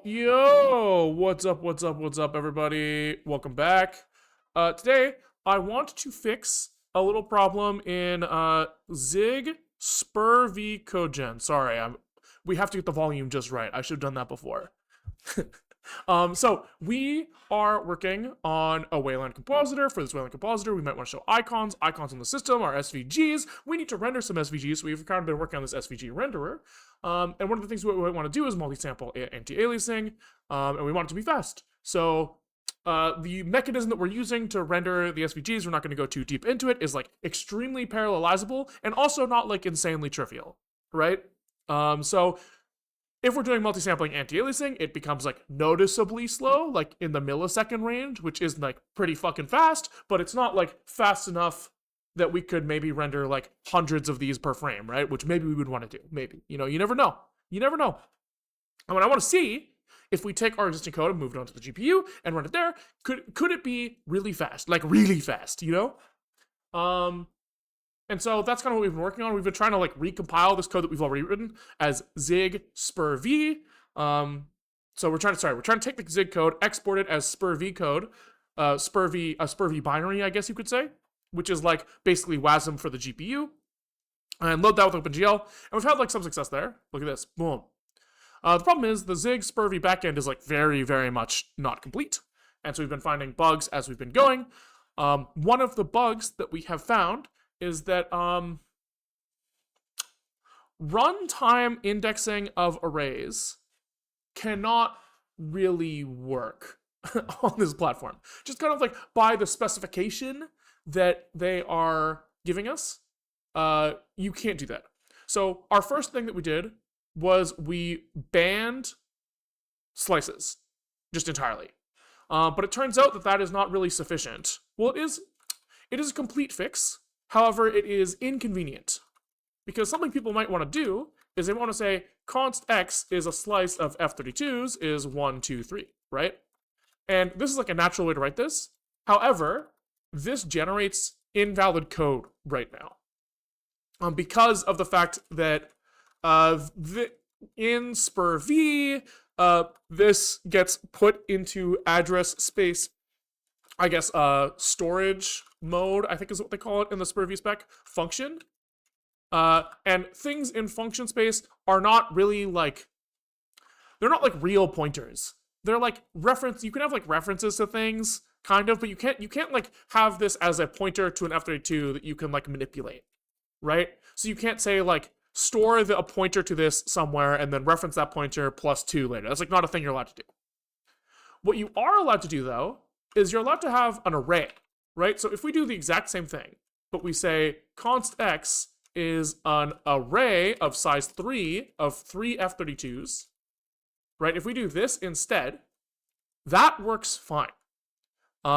Yo, what's up, everybody? Welcome back. Today, I want to fix a little problem in Zig Spur v Codegen. Sorry, we have to get the volume just right. I should have done that before. So we are working on a Wayland compositor. For this Wayland compositor, we might want to show icons. Icons in the system are SVGs. We need to render some SVGs, so we've kind of been working on this SVG renderer. And one of the things we want to do is multi-sample anti-aliasing, and we want it to be fast. So the mechanism that we're using to render the SVGs, we're not going to go too deep into it, is like extremely parallelizable and also not like insanely trivial, right? So if we're doing multi-sampling anti-aliasing, it becomes like noticeably slow, like in the millisecond range, which is like pretty fucking fast, but it's not like fast enough that we could maybe render like hundreds of these per frame, right? Which maybe we would want to do, maybe. You know, you never know. You never know. And what I want to see, if we take our existing code and move it onto the GPU and run it there, could it be really fast? Like really fast, you know? And so that's kind of what we've been working on. We've been trying to like recompile this code that we've already written as Zig Spur V. So we're trying to take the Zig code, export it as Spur V code, a Spur V binary, I guess you could say, which is like basically WASM for the GPU, and load that with OpenGL. And we've had like some success there. Look at this, boom. The problem is the Zig Spur V backend is like very, very much not complete. And so we've been finding bugs as we've been going. One of the bugs that we have found is that runtime indexing of arrays cannot really work on this platform. Just kind of like by the specification that they are giving us, you can't do that. So our first thing that we did was we banned slices just entirely. But it turns out that that is not really sufficient. Well, it is a complete fix. However, it is inconvenient, because something people might want to do is they want to say const x is a slice of f32s is 1, 2, 3, right? And this is like a natural way to write this. However, this generates invalid code right now, because of the fact that in Spur V, this gets put into address space, I guess, storage mode, I think is what they call it in the Spur V spec, function. And things in function space are not really like, they're not like real pointers. They're like you can have like references to things, kind of, but you can't like have this as a pointer to an F32 that you can like manipulate, right? So you can't say like, store a pointer to this somewhere and then reference that pointer plus 2 later. That's like not a thing you're allowed to do. What you are allowed to do though, is you're allowed to have an array, right? So if we do the exact same thing, but we say const x is an array of size 3 of 3 F32s, right? If we do this instead, that works fine.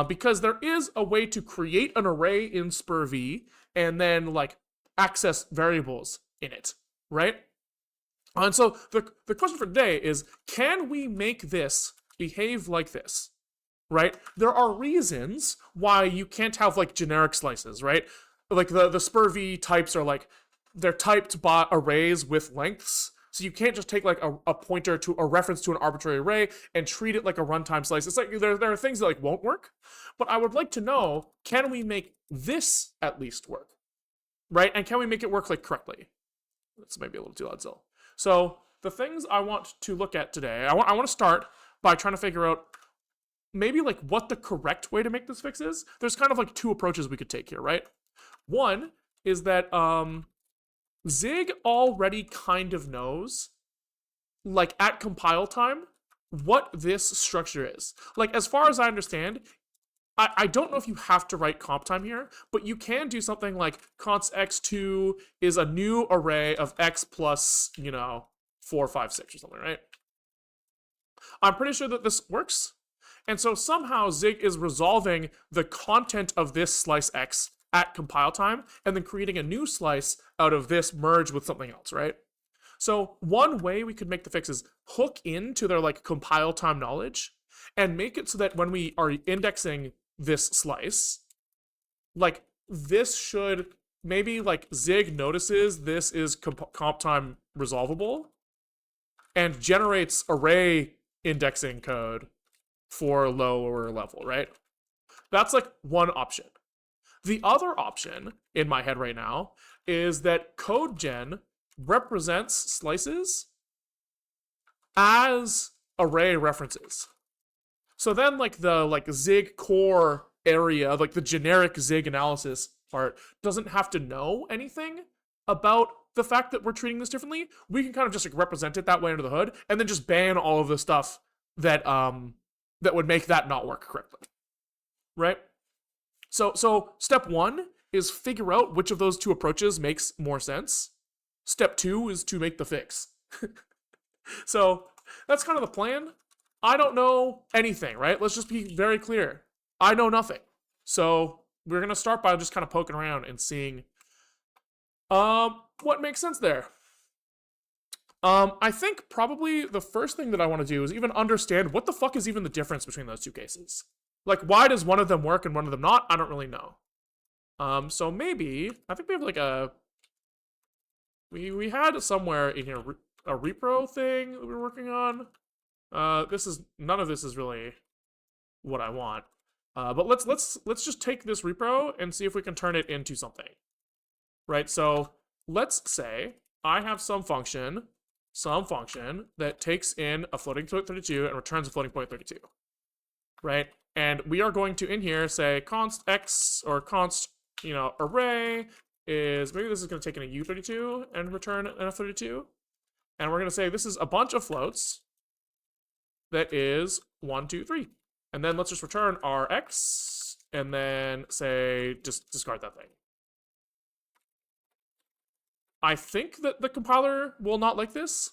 Because there is a way to create an array in Spur V and then like access variables in it, right? And so the question for today is, can we make this behave like this? Right? There are reasons why you can't have like generic slices, right? Like the Spur V types are like, they're typed by arrays with lengths. So you can't just take like a pointer to a reference to an arbitrary array and treat it like a runtime slice. It's like there are things that like won't work. But I would like to know, can we make this at least work? Right? And can we make it work like correctly? That's maybe a little too odd still. So the things I want to look at today, I want to start by trying to figure out maybe like what the correct way to make this fix is. There's kind of like two approaches we could take here, right? One is that Zig already kind of knows, like at compile time, what this structure is. Like as far as I understand, I don't know if you have to write comp time here, but you can do something like const x2 is a new array of x plus, 4, 5, 6 or something, right? I'm pretty sure that this works. And so somehow Zig is resolving the content of this slice x at compile time and then creating a new slice out of this merge with something else, right? So one way we could make the fix is hook into their like compile time knowledge and make it so that when we are indexing this slice, like this should maybe like Zig notices this is comp time resolvable and generates array indexing code for lower level, right? That's like one option. The other option in my head right now is that codegen represents slices as array references. So then like the Zig core area, like the generic Zig analysis part, doesn't have to know anything about the fact that we're treating this differently. We can kind of just like represent it that way under the hood and then just ban all of the stuff that that would make that not work correctly. Right? So step 1 is figure out which of those two approaches makes more sense. Step 2 is to make the fix. So that's kind of the plan. I don't know anything, right? Let's just be very clear. I know nothing. So we're going to start by just kind of poking around and seeing what makes sense there. I think probably the first thing that I want to do is even understand what the fuck is even the difference between those two cases. Like, why does one of them work and one of them not? I don't really know. So maybe, I think we have like a, we had somewhere in here a repro thing that we were working on. None of this is really what I want. But let's just take this repro and see if we can turn it into something. Right? So let's say I have some function that takes in a floating point 32 and returns a floating point 32. Right? And we are going to in here say const x or const, array is, maybe this is going to take in a u32 and return an f32. And we're going to say this is a bunch of floats that is 1, 2, 3. And then let's just return our x and then say just discard that thing. I think that the compiler will not like this.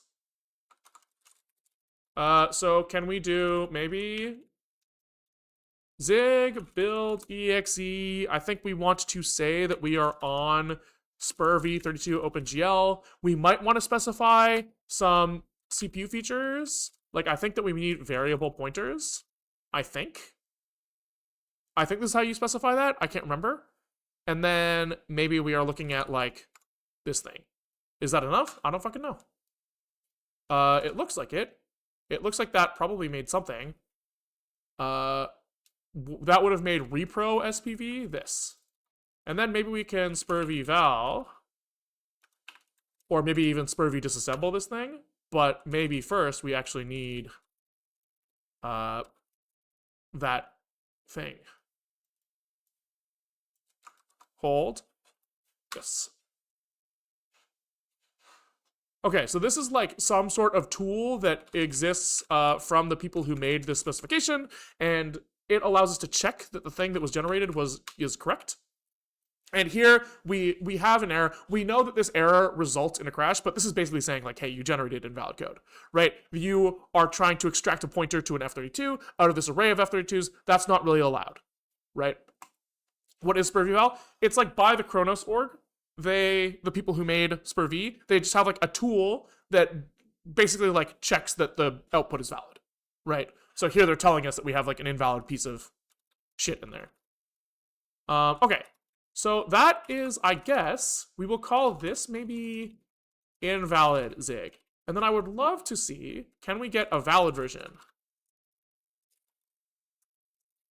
So can we do maybe Zig build exe? I think we want to say that we are on SPIR-v32 OpenGL. We might want to specify some CPU features. Like, I think that we need variable pointers. I think this is how you specify that. I can't remember. And then maybe we are looking at like this thing. Is that enough? I don't fucking know. It looks like it. It looks like that probably made something. That would have made repro SPV this. And then maybe we can SPIR-v val, or maybe even SPIR-v disassemble this thing. But maybe first we actually need that thing. Hold. Yes. Okay, so this is like some sort of tool that exists from the people who made this specification, and it allows us to check that the thing that was generated is correct. And here we have an error. We know that this error results in a crash, but this is basically saying like, hey, you generated invalid code, right? You are trying to extract a pointer to an F32 out of this array of F32s. That's not really allowed, right? What is SPIR-v val? It's like by the Kronos org. The people who made SPIR-v, they just have like a tool that basically like checks that the output is valid, right? So here they're telling us that we have like an invalid piece of shit in there. Okay, so that is, I guess, we will call this maybe invalid Zig. And then I would love to see, can we get a valid version?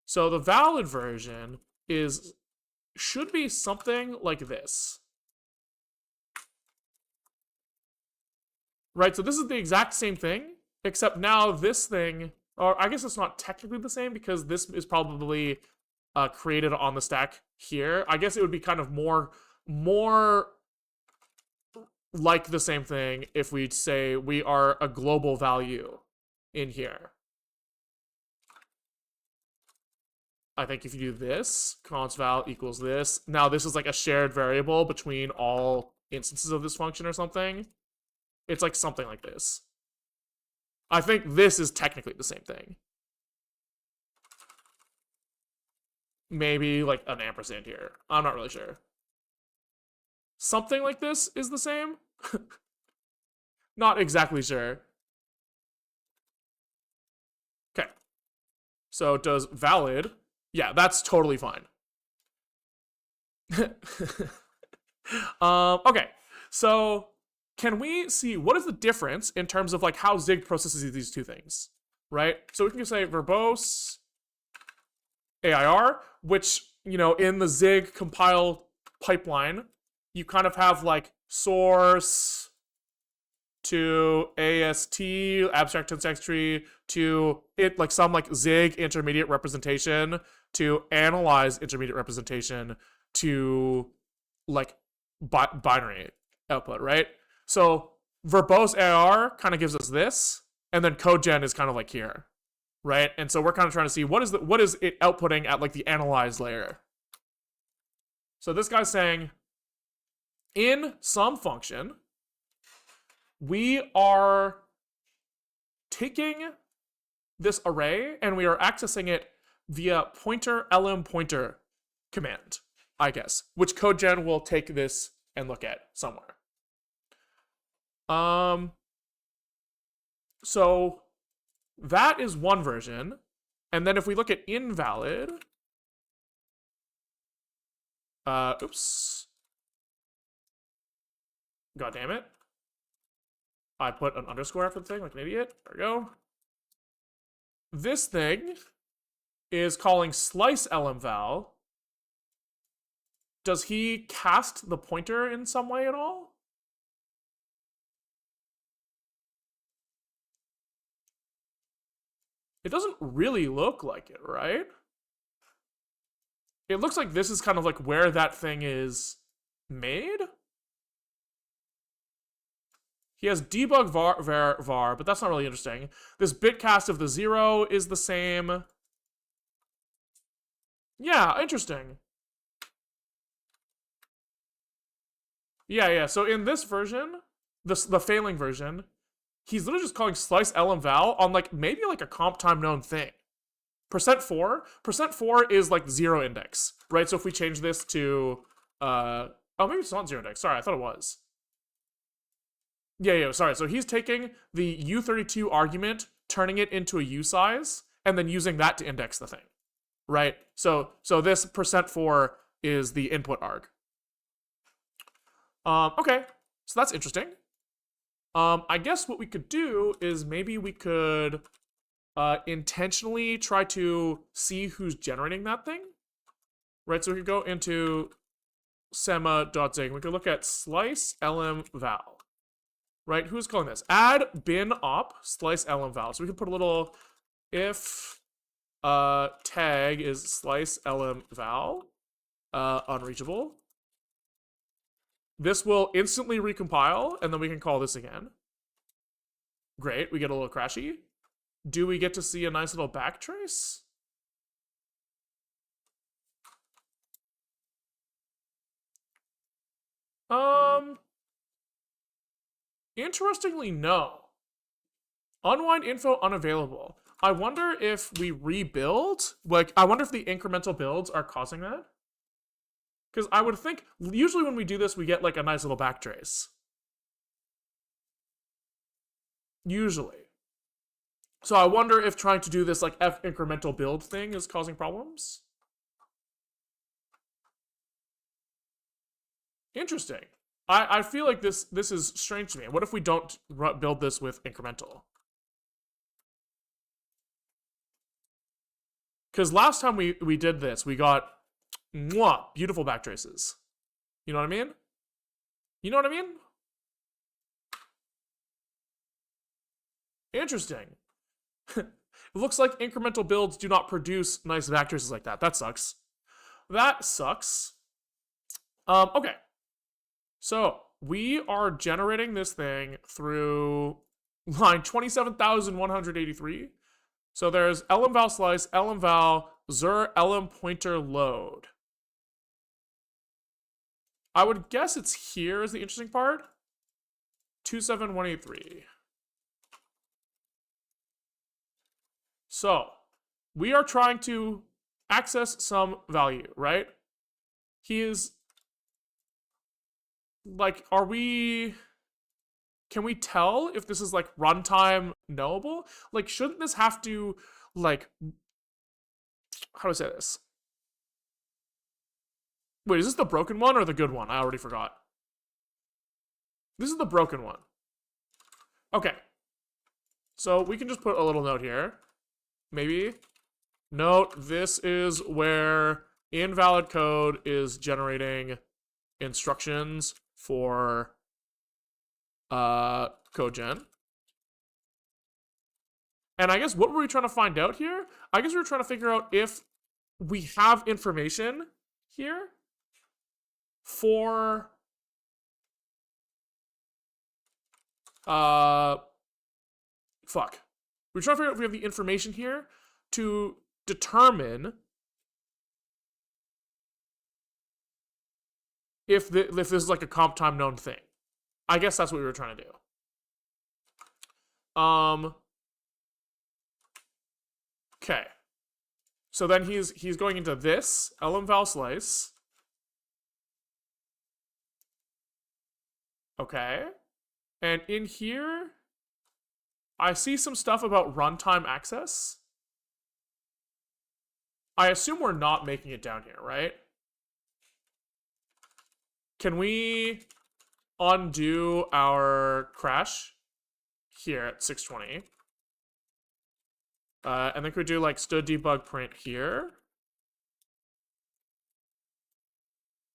So the valid version should be something like this. Right, so this is the exact same thing, except now this thing, or I guess it's not technically the same because this is probably created on the stack here. I guess it would be kind of more like the same thing if we'd say we are a global value in here. I think if you do this, const val equals this. Now this is like a shared variable between all instances of this function or something. It's like something like this. I think this is technically the same thing. Maybe like an ampersand here. I'm not really sure. Something like this is the same. Not exactly sure. Okay. So does valid. Yeah, that's totally fine. Okay. So can we see what is the difference in terms of like how Zig processes these two things, right? So we can say verbose AIR, which, you know, in the Zig compile pipeline, you kind of have like source to AST, abstract syntax tree, to it like some like Zig intermediate representation, to analyze intermediate representation, to like binary output, right? So verbose AR kind of gives us this, and then codegen is kind of like here, right? And so we're kind of trying to see what is it outputting at like the analyze layer. So this guy's saying in some function, we are taking this array and we are accessing it via pointer lm pointer command, I guess, which codegen will take this and look at somewhere. So that is one version. And then if we look at invalid, oops. God damn it. I put an underscore after the thing like an idiot. There we go. This thing is calling slice lmval. Does he cast the pointer in some way at all? It doesn't really look like it, right? It looks like this is kind of like where that thing is made. He has debug var, but that's not really interesting. This bitcast of the 0 is the same. Yeah, interesting. Yeah. So in this version, the failing version, he's literally just calling slice lmval on like maybe like a comp time known thing. %4 is like 0 index, right? So if we change this to oh, maybe it's not 0 index. Sorry, I thought it was. Yeah, sorry. So he's taking the U32 argument, turning it into a usize, and then using that to index the thing, right? So this %4 is the input arg. Okay, so that's interesting. I guess what we could do is maybe we could intentionally try to see who's generating that thing, right? So we could go into sema.zig. We could look at slice lmval. Right, who's calling this? Add bin op slice lmval. So we can put a little if tag is slice lmval unreachable. This will instantly recompile, and then we can call this again. Great, we get a little crashy. Do we get to see a nice little backtrace? Interestingly, no. Unwind info unavailable. I wonder if we rebuild, like, I wonder if the incremental builds are causing that. Because I would think, usually when we do this, we get, like, a nice little backtrace. Usually. So I wonder if trying to do this, like, F incremental build thing is causing problems. Interesting. I feel like this is strange to me. What if we don't build this with incremental? Because last time we did this, we got beautiful backtraces. You know what I mean? You know what I mean? Interesting. It looks like incremental builds do not produce nice backtraces like that. That sucks. That sucks. Okay. So we are generating this thing through line 27,183. So there's lmval slice, lmval, zur, lm pointer load. I would guess it's here is the interesting part. 27183. So we are trying to access some value, right? He is like, can we tell if this is like runtime knowable? Like, shouldn't this have to, like, how do I say this? Wait, is this the broken one or the good one? I already forgot. This is the broken one. Okay. So we can just put a little note here. Maybe. Note, this is where invalid code is generating instructions for codegen. And I guess what were we trying to find out here? I guess we were trying to figure out if we have information here for fuck. We're trying to figure out if we have the information here to determine if this is like a comp time known thing. I guess that's what we were trying to do. Okay. So then he's going into this lm val slice. Okay. And in here, I see some stuff about runtime access. I assume we're not making it down here, right? Can we undo our crash here at 620? And then could we do like std debug print here?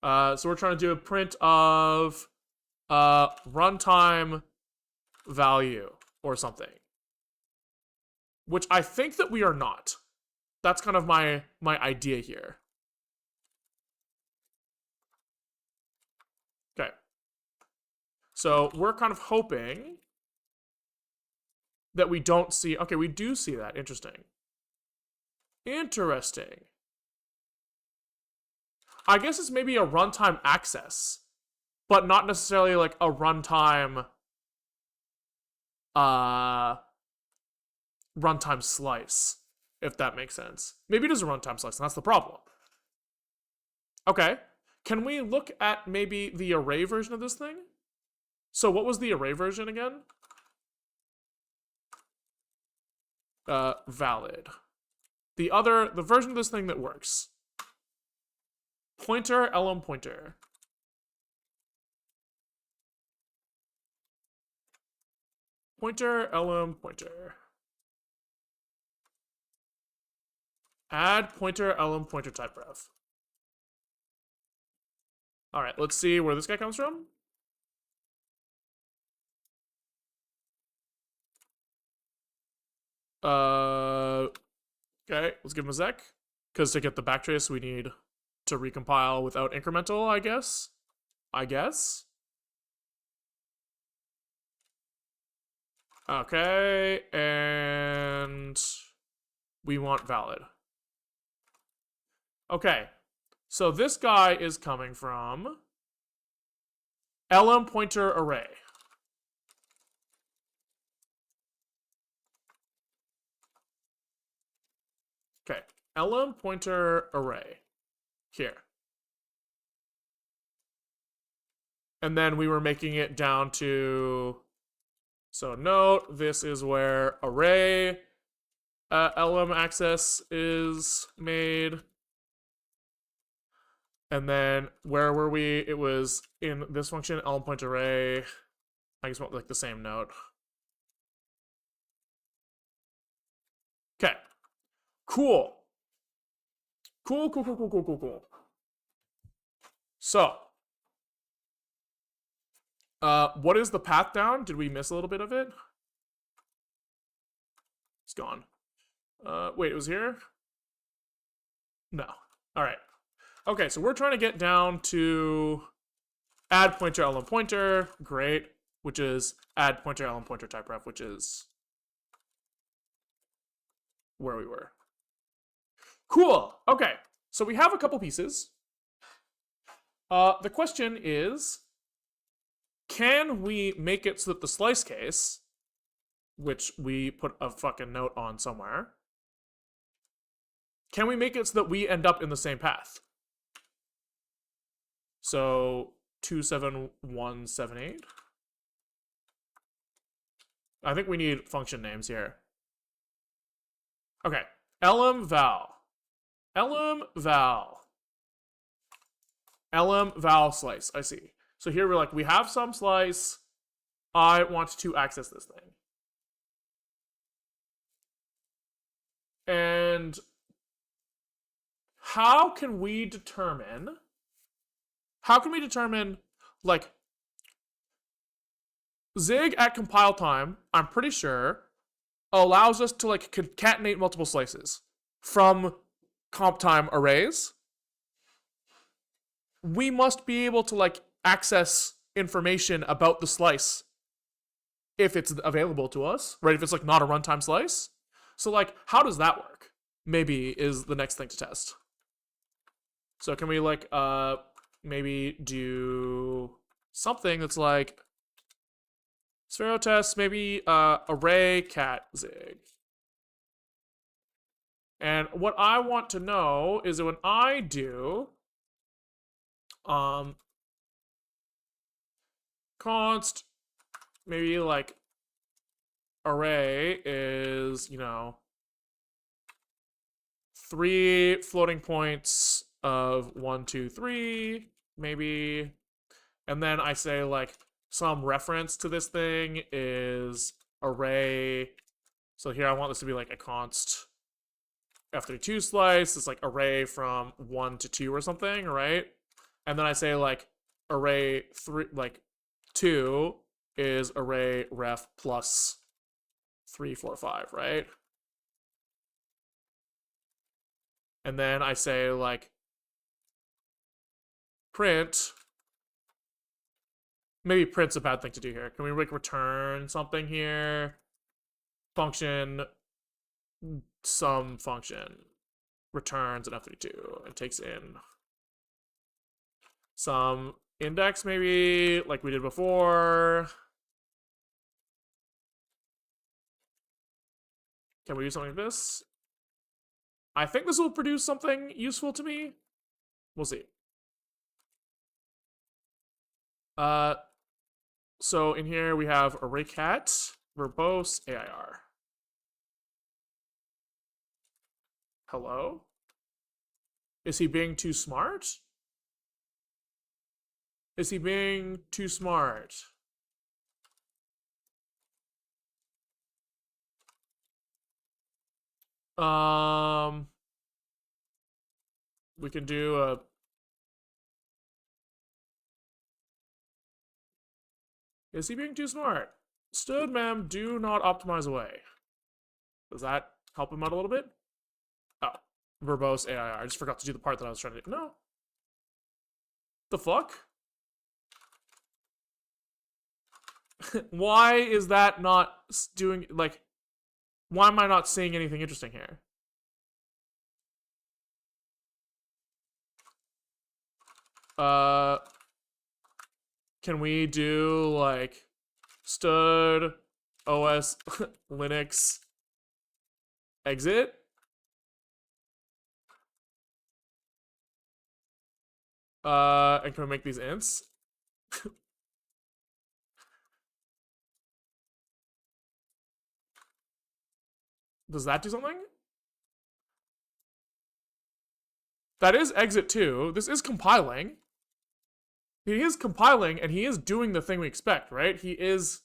So we're trying to do a print of runtime value or something, which I think that we are not. That's kind of my idea here. Okay. So we're kind of hoping that we don't see. Okay, we do see that. Interesting. Interesting. I guess it's maybe a runtime access, but not necessarily like a runtime runtime slice, if that makes sense. Maybe it is a runtime slice, and that's the problem. Okay. Can we look at maybe the array version of this thing? So what was the array version again? Valid. The version of this thing that works. Pointer, lm pointer. Pointer, lm pointer. Add pointer, lm pointer type ref. All right, let's see where this guy comes from. Okay, let's give him a sec. Because to get the backtrace, we need to recompile without incremental, I guess. Okay, and we want valid. Okay, so this guy is coming from lm pointer array. Okay, lm pointer array here. And then we were making it down to, so note, this is where array lm access is made. And then where were we? It was in this function, lm point array. I guess like the same note. Okay. Cool. Cool. So, what is the path down? Did we miss a little bit of it? It's gone. Wait, it was here? No. All right. Okay, so we're trying to get down to add pointer lm pointer, great, which is add pointer lm pointer type ref, which is where we were. Cool. Okay, so we have a couple pieces. The question is, can we make it so that the slice case, which we put a fucking note on somewhere, can we make it so that we end up in the same path? So 27178. I think we need function names here. Okay, lm val slice. I see. So here we're like, we have some slice. I want to access this thing. And how can we determine like Zig at compile time, I'm pretty sure, allows us to like concatenate multiple slices from comp time arrays. We must be able to like access information about the slice if it's available to us, right? If it's like not a runtime slice. So like, how does that work? Maybe is the next thing to test. So can we like maybe do something that's like Sphero test, maybe array cat zig. And what I want to know is that when I do const, maybe like array is, 3 floating points of 1, 2, 3, maybe. And then I say like some reference to this thing is array. So here I want this to be like a const f32 slice. It's like array from 1 to 2 or something, right? And then I say like array 3, like 2 is array ref plus 3, 4, 5, right? And then I say like print. Maybe print's a bad thing to do here. Can we like return something here? Function, some function returns an f32 and takes in some index, maybe like we did before. Can we do something like this? I think this will produce something useful to me. We'll see. So in here we have array cat, verbose, AIR. Hello? Is he being too smart? Is he being too smart? We can do a Is he being too smart? Stood, ma'am, do not optimize away. Does that help him out a little bit? Oh, verbose AIR. I just forgot to do the part that I was trying to do. No. The fuck? Why is that not doing, like, why am I not seeing anything interesting here? Can we do, like, stood OS Linux exit? And can we make these ints? Does that do something? That is exit 2. This is compiling. He is compiling, and he is doing the thing we expect, right? He is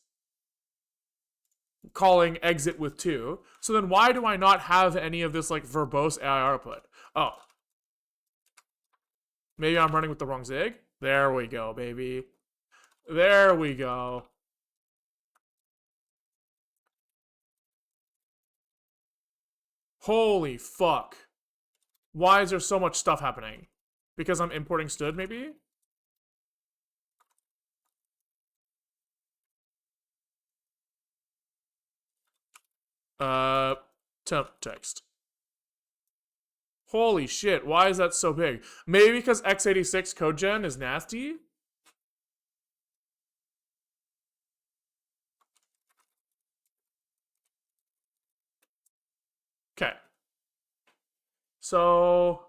calling exit with 2. So then why do I not have any of this, like, verbose AIR output? Oh. Maybe I'm running with the wrong zig? There we go, baby. There we go. Holy fuck. Why is there so much stuff happening? Because I'm importing stood, maybe? Temp text. Holy shit, why is that so big? Maybe because x86 codegen is nasty? Okay. So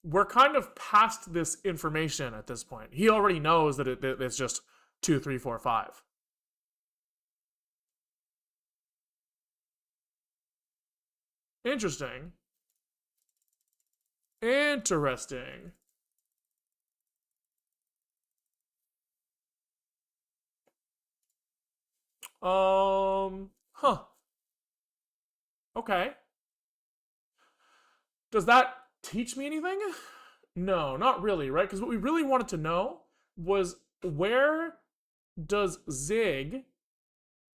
we're kind of past this information at this point. He already knows that it's just 2, 3, 4, 5. Interesting. Interesting. Huh. Okay. Does that teach me anything? No, not really, right? Because what we really wanted to know was where does Zig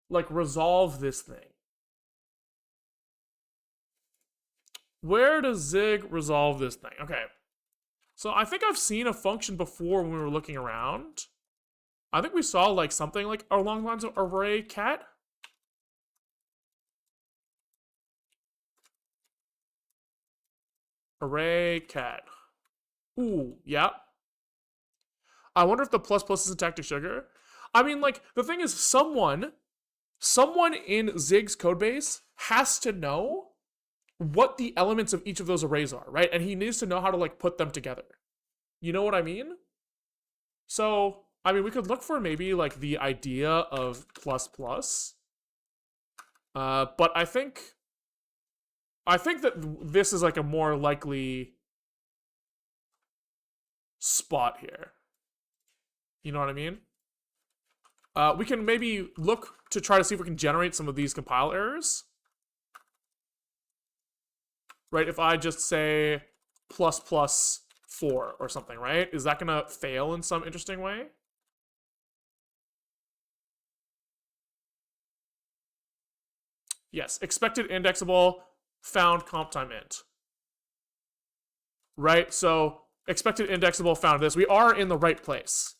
like resolve this thing? Where does Zig resolve this thing? Okay. So I think I've seen a function before when we were looking around. I think we saw like something like along the lines of array cat. Array cat. Ooh, yeah. I wonder if the plus plus is syntactic sugar. I mean, like, the thing is, someone in Zig's codebase has to know what the elements of each of those arrays are, right? And he needs to know how to like put them together. You know what I mean? So, I mean, we could look for maybe like the idea of plus plus. But I think that this is like a more likely spot here. You know what I mean? We can maybe look to try to see if we can generate some of these compile errors. Right, if I just say plus plus 4 or something, right? Is that gonna fail in some interesting way? Yes, expected indexable found comp time int. Right, so expected indexable found this. We are in the right place.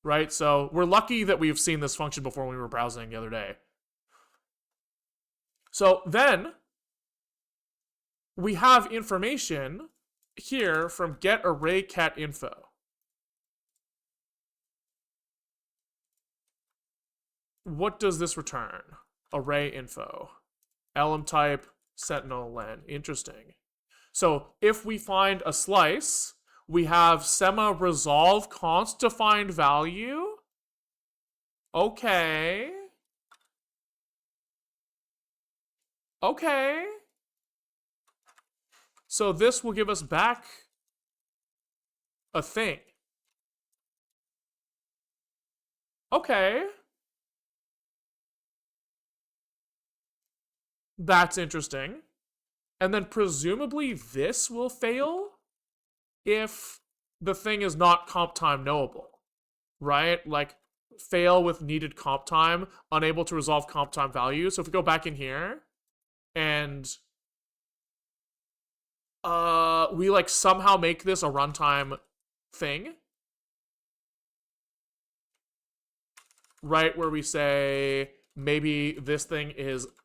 Right, so we're lucky that we've seen this function before when we were browsing the other day. So then we have information here from get array cat info. What does this return? Array info. Elem type, sentinel len. Interesting. So if we find a slice, we have sema resolve const to find value. Okay. Okay. So this will give us back a thing. Okay. That's interesting. And then presumably this will fail if the thing is not comp time knowable, right? Like fail with needed comp time, unable to resolve comp time value. So if we go back in here and we like somehow make this a runtime thing, right? Where we say maybe this thing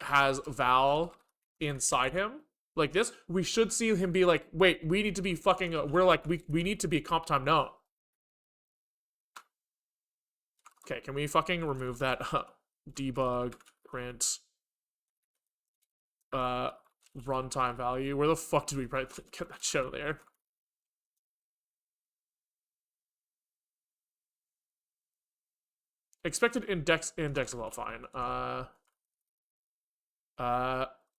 has val inside him like this, we should see him be like, wait, we need to be fucking we're like we need to be comp time known. Okay, can we fucking remove that debug print runtime value? Where the fuck did we get that shit out of there? Expected indexable, fine.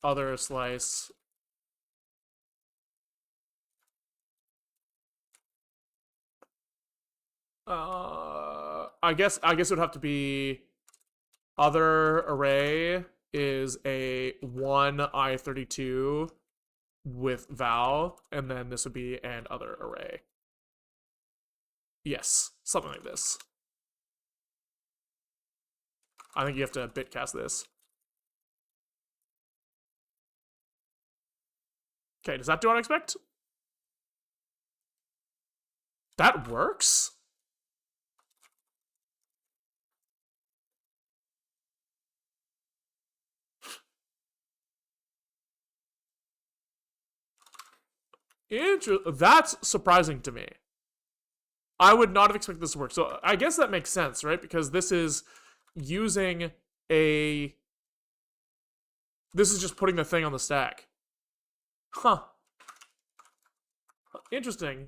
Other slice. I guess it would have to be other array is a 1i32 with val, and then this would be an other array. Yes, something like this. I think you have to bitcast this. Okay, does that do what I expect? That works? That's surprising to me. I would not have expected this to work. So I guess that makes sense, right? Because this is using a... This is just putting the thing on the stack. Huh. Interesting.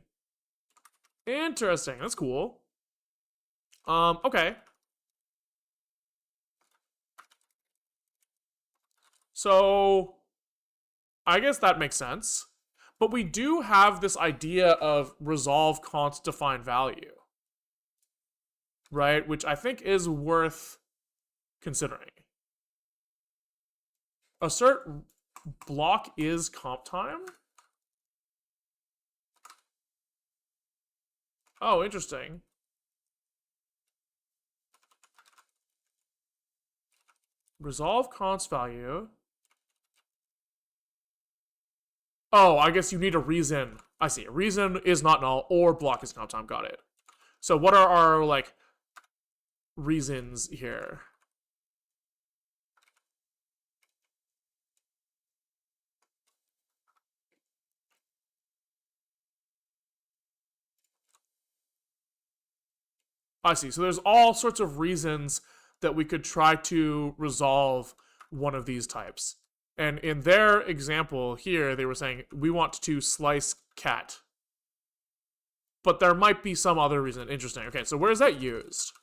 Interesting. That's cool. Okay. So I guess that makes sense. But we do have this idea of resolve const to find value. Right? Which I think is worth considering. Assert block is comp time. Oh, interesting. Resolve const value. Oh, I guess you need a reason. I see. Reason is not null or block is comp time. Got it. So what are our, like, reasons here? I see. So there's all sorts of reasons that we could try to resolve one of these types. And in their example here, they were saying, we want to slice cat. But there might be some other reason. Interesting. Okay, so where is that used?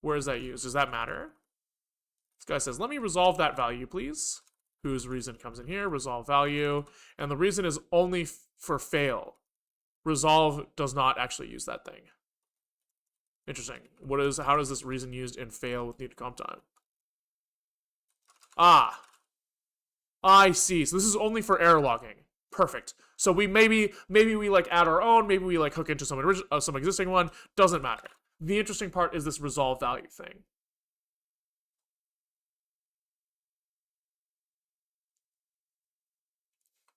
Where is that used? Does that matter? This guy says, let me resolve that value, please. Whose reason comes in here, resolve value. And the reason is only for fail. Resolve does not actually use that thing. Interesting. How is this reason used in fail with needed comp time? Ah, I see. So this is only for error logging. Perfect. So we maybe we like add our own, maybe we like hook into some existing one. Doesn't matter. The interesting part is this resolve value thing.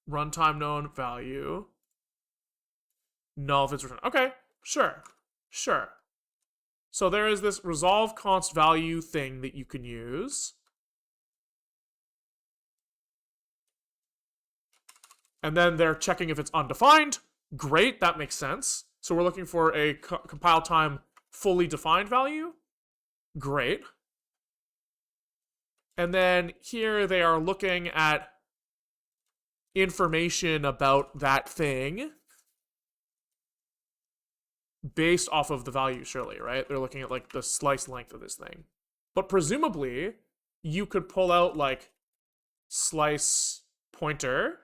Runtime known value. Null if it's returned. Okay, sure. So there is this resolve const value thing that you can use. And then they're checking if it's undefined. Great, that makes sense. So we're looking for a compile time fully defined value. Great. And then here they are looking at information about that thing based off of the value, surely, right? They're looking at like the slice length of this thing. But presumably, you could pull out like slice pointer.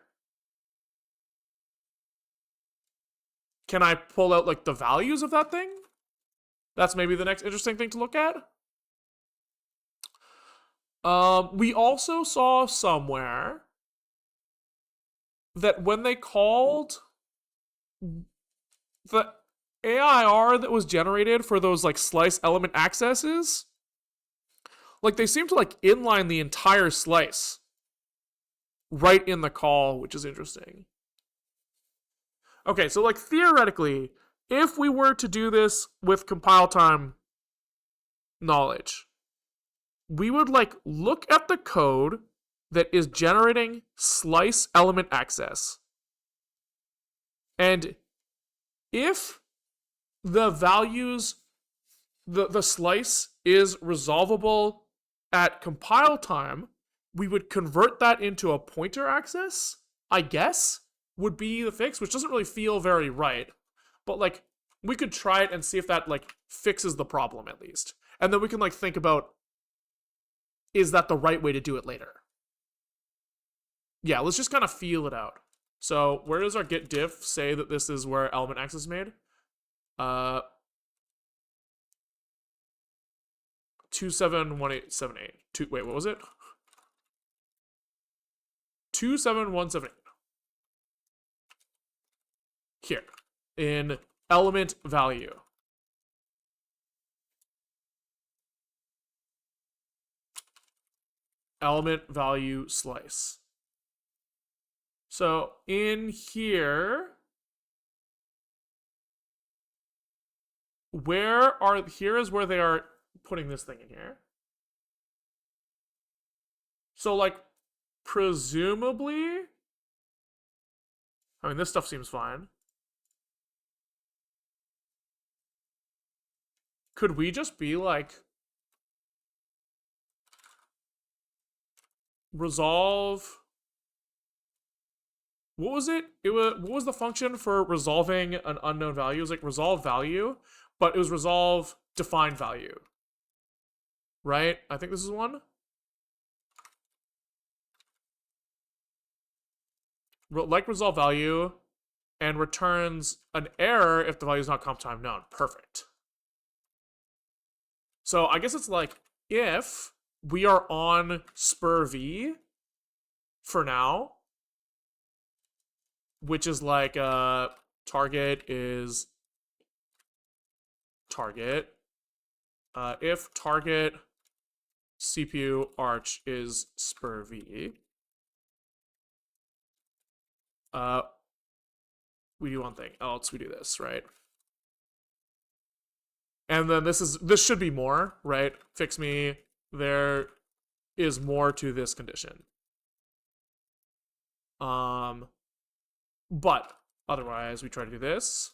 Can I pull out like the values of that thing? That's maybe the next interesting thing to look at. We also saw somewhere that when they called the AIR that was generated for those like slice element accesses, like they seem to like inline the entire slice right in the call, which is interesting. Okay, so like theoretically, if we were to do this with compile time knowledge, we would like look at the code that is generating slice element access. And if the values, the slice is resolvable at compile time, we would convert that into a pointer access, I guess, would be the fix, which doesn't really feel very right. But like, we could try it and see if that like fixes the problem at least. And then we can like think about, is that the right way to do it later? Yeah, let's just kind of feel it out. So where does our git diff say that this is where element access is made? 271878. Wait, what was it? 27178. Here, in element value. Element value slice. So in here, here is where they are putting this thing in here. So like, presumably, I mean, this stuff seems fine. Could we just be like, resolve, what was it? What was the function for resolving an unknown value? It was like resolve value, but it was resolve defined value. Right? I think this is one. Like resolve value, and returns an error if the value is not comp time known. Perfect. So I guess it's like if we are on spur v for now, which is like target is target. If target CPU arch is spur v, we do one thing, else we do this, right? And then this should be more, right? Fix me. There is more to this condition. But otherwise we try to do this.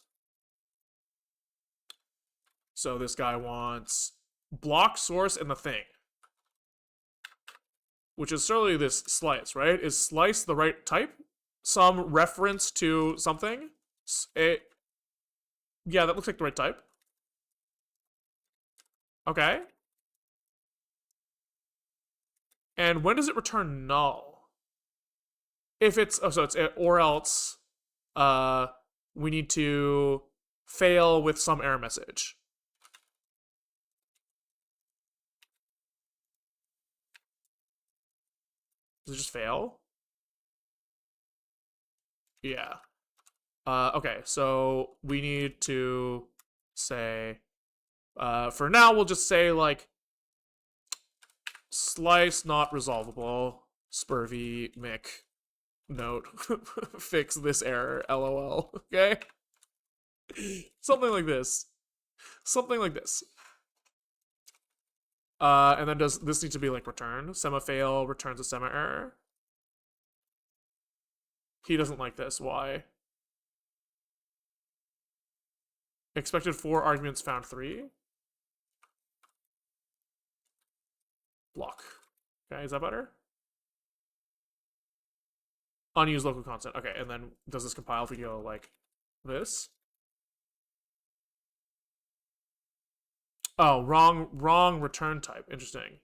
So this guy wants block source and the thing, which is certainly this slice, right? Is slice the right type? Some reference to something? Yeah, that looks like the right type. Okay. And when does it return null? If it's, oh, so it's or else we need to fail with some error message. Does it just fail? Yeah. Okay, so we need to say, for now, we'll just say, like, slice not resolvable, spurvy mic note, fix this error, lol, okay? Something like this. Something like this. And then does this need to be, like, returned? Sema-fail returns a sema-error. He doesn't like this, why? Expected 4 arguments, found 3. Block. Okay, is that better? Unused local constant. Okay, and then does this compile if we go like this? Oh, wrong return type. Interesting.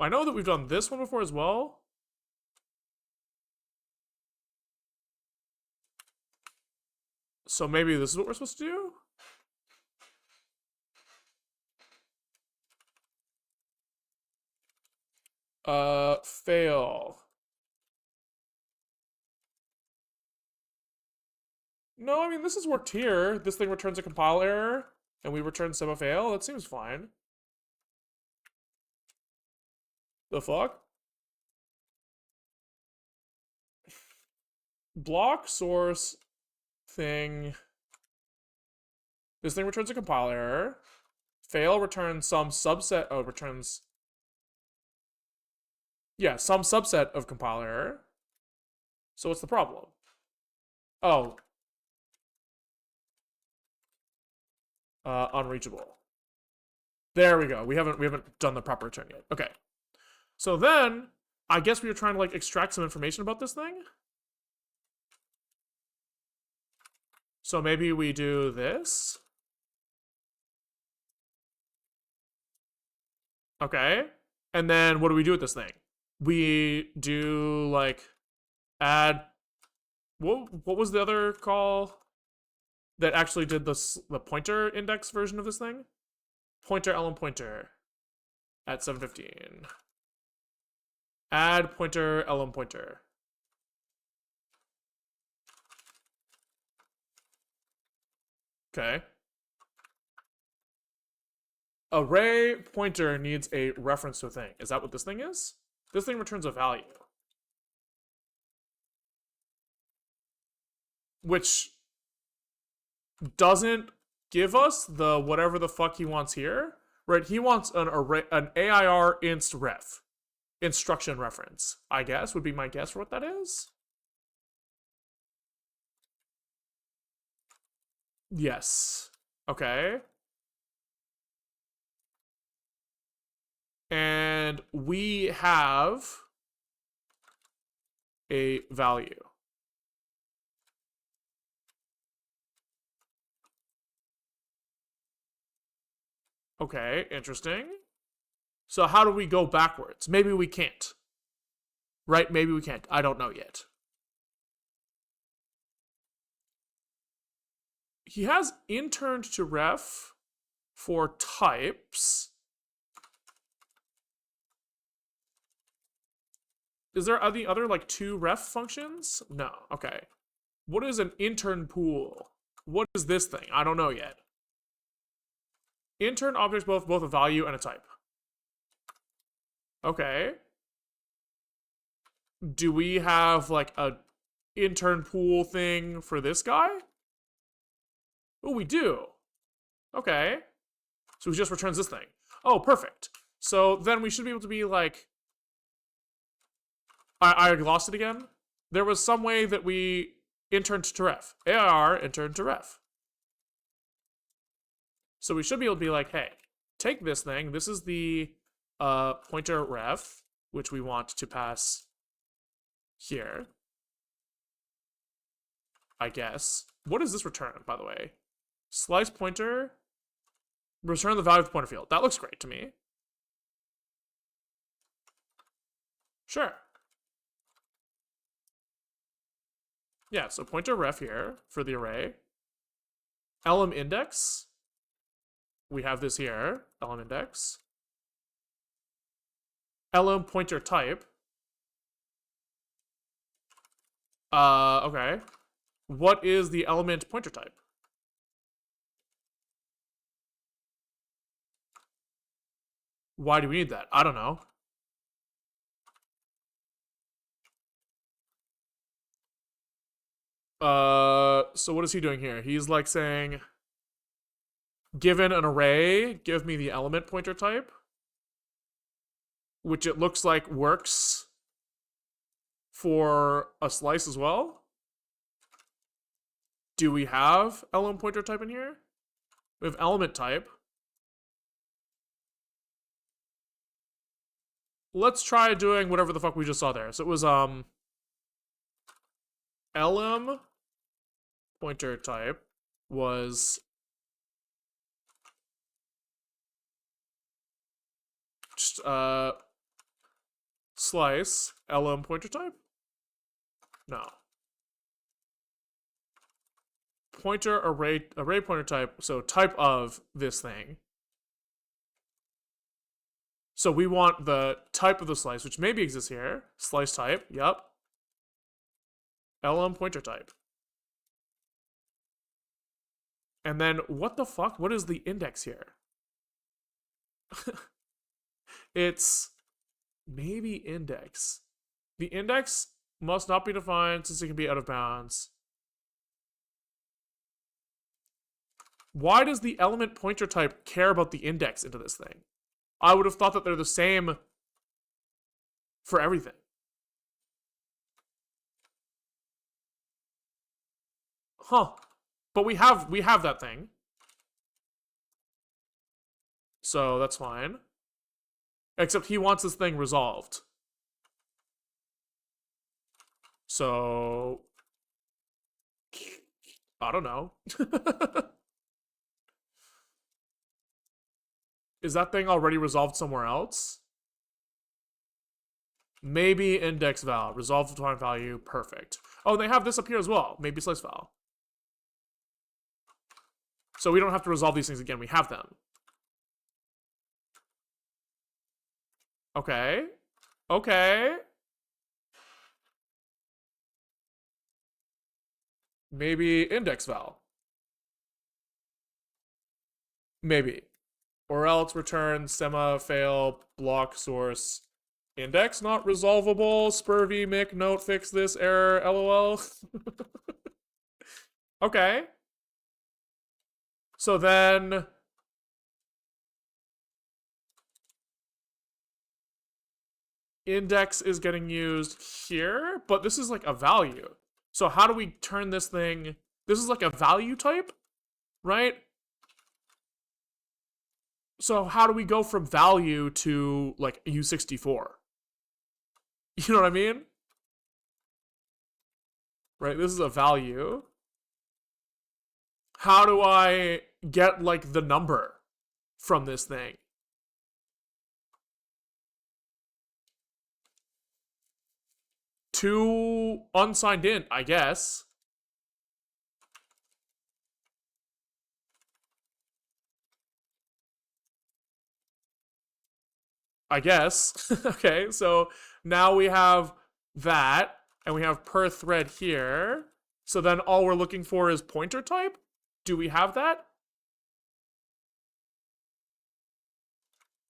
I know that we've done this one before as well. So maybe this is what we're supposed to do? Fail. No, I mean, this has worked here. This thing returns a compile error, and we return sema-fail. That seems fine. The fuck? Block source thing. This thing returns a compile error. Fail returns some subset. Oh, returns. Yeah, some subset of compile error. So what's the problem? Oh. Unreachable. There we go. We haven't done the proper return yet. Okay. So then, I guess we were trying to like extract some information about this thing. So maybe we do this. Okay. And then what do we do with this thing? We do like add what was the other call that actually did the pointer index version of this thing? Pointer lm pointer at 715. Add pointer lm pointer. Okay. Array pointer needs a reference to a thing. Is that what this thing is? This thing returns a value. Which doesn't give us the whatever the fuck he wants here. Right? He wants an array, an AIR inst ref. Instruction reference, I guess, would be my guess for what that is. Yes. Okay. And we have a value. Okay, interesting. So how do we go backwards? Maybe we can't. Right? Maybe we can't. I don't know yet. He has interned to ref for types. Is there any other like two ref functions? No. Okay. What is an intern pool? What is this thing? I don't know yet. Intern objects both a value and a type. Okay. Do we have like a intern pool thing for this guy? Oh, we do. Okay. So he just returns this thing. Oh, perfect. So then we should be able to be like... I glossed it again. There was some way that we interned to ref. AR interned to ref. So we should be able to be like, hey, take this thing. This is the pointer ref, which we want to pass here. I guess. What does this return, by the way? Slice pointer. Return the value of the pointer field. That looks great to me. Sure. Yeah, so pointer ref here for the array. Elem index. We have this here. Elem index. Elem pointer type. Okay. What is the element pointer type? Why do we need that? I don't know. So what is he doing here? He's like saying, given an array, give me the element pointer type, which it looks like works for a slice as well. Do we have element pointer type in here? We have element type. Let's try doing whatever the fuck we just saw there. So it was elem pointer type was just slice elem pointer type? No. Pointer array pointer type, so type of this thing. So we want the type of the slice, which maybe exists here. Slice type, yep. Elem pointer type. And then what the fuck? What is the index here? It's maybe index. The index must not be defined since it can be out of bounds. Why does the element pointer type care about the index into this thing? I would have thought that they're the same for everything. Huh. But we have that thing. So that's fine. Except he wants this thing resolved. So I don't know. Is that thing already resolved somewhere else? Maybe index val. Resolved to define value. Perfect. Oh, they have this up here as well. Maybe slice val. So we don't have to resolve these things again. We have them. Okay. Okay. Maybe index val. Maybe. Or else return sema fail block source index not resolvable spurvy mic note fix this error lol. Okay. So then index is getting used here, but this is like a value. So how do we turn this thing? This is like a value type, right? So how do we go from value to like U64? You know what I mean? Right, this is a value. How do I get like the number from this thing? To unsigned int, I guess. Okay, so now we have that, and we have per thread here. So then all we're looking for is pointer type. Do we have that?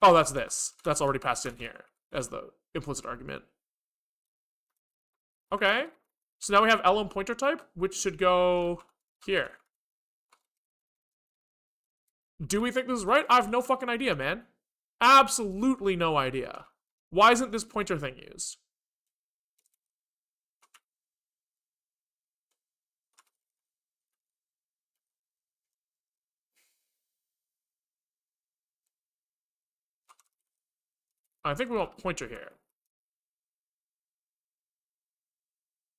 Oh, that's this. That's already passed in here as the implicit argument. Okay. So now we have lm pointer type, which should go here. Do we think this is right? I have no fucking idea, man. Absolutely no idea. Why isn't this pointer thing used? I think we want pointer here.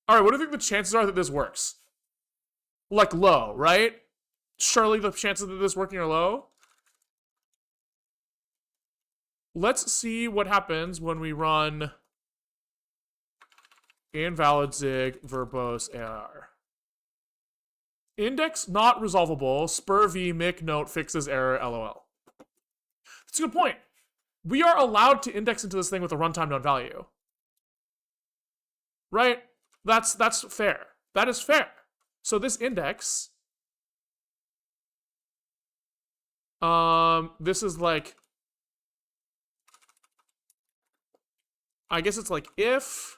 Alright, what do you think the chances are that this works? Like low, right? Surely the chances of this working are low. Let's see what happens when we run invalid zig verbose AR. Index not resolvable. Spur v mic note fixes error lol. That's a good point. We are allowed to index into this thing with a runtime known value. Right? That's fair. That is fair. So this index, this is like, I guess it's like if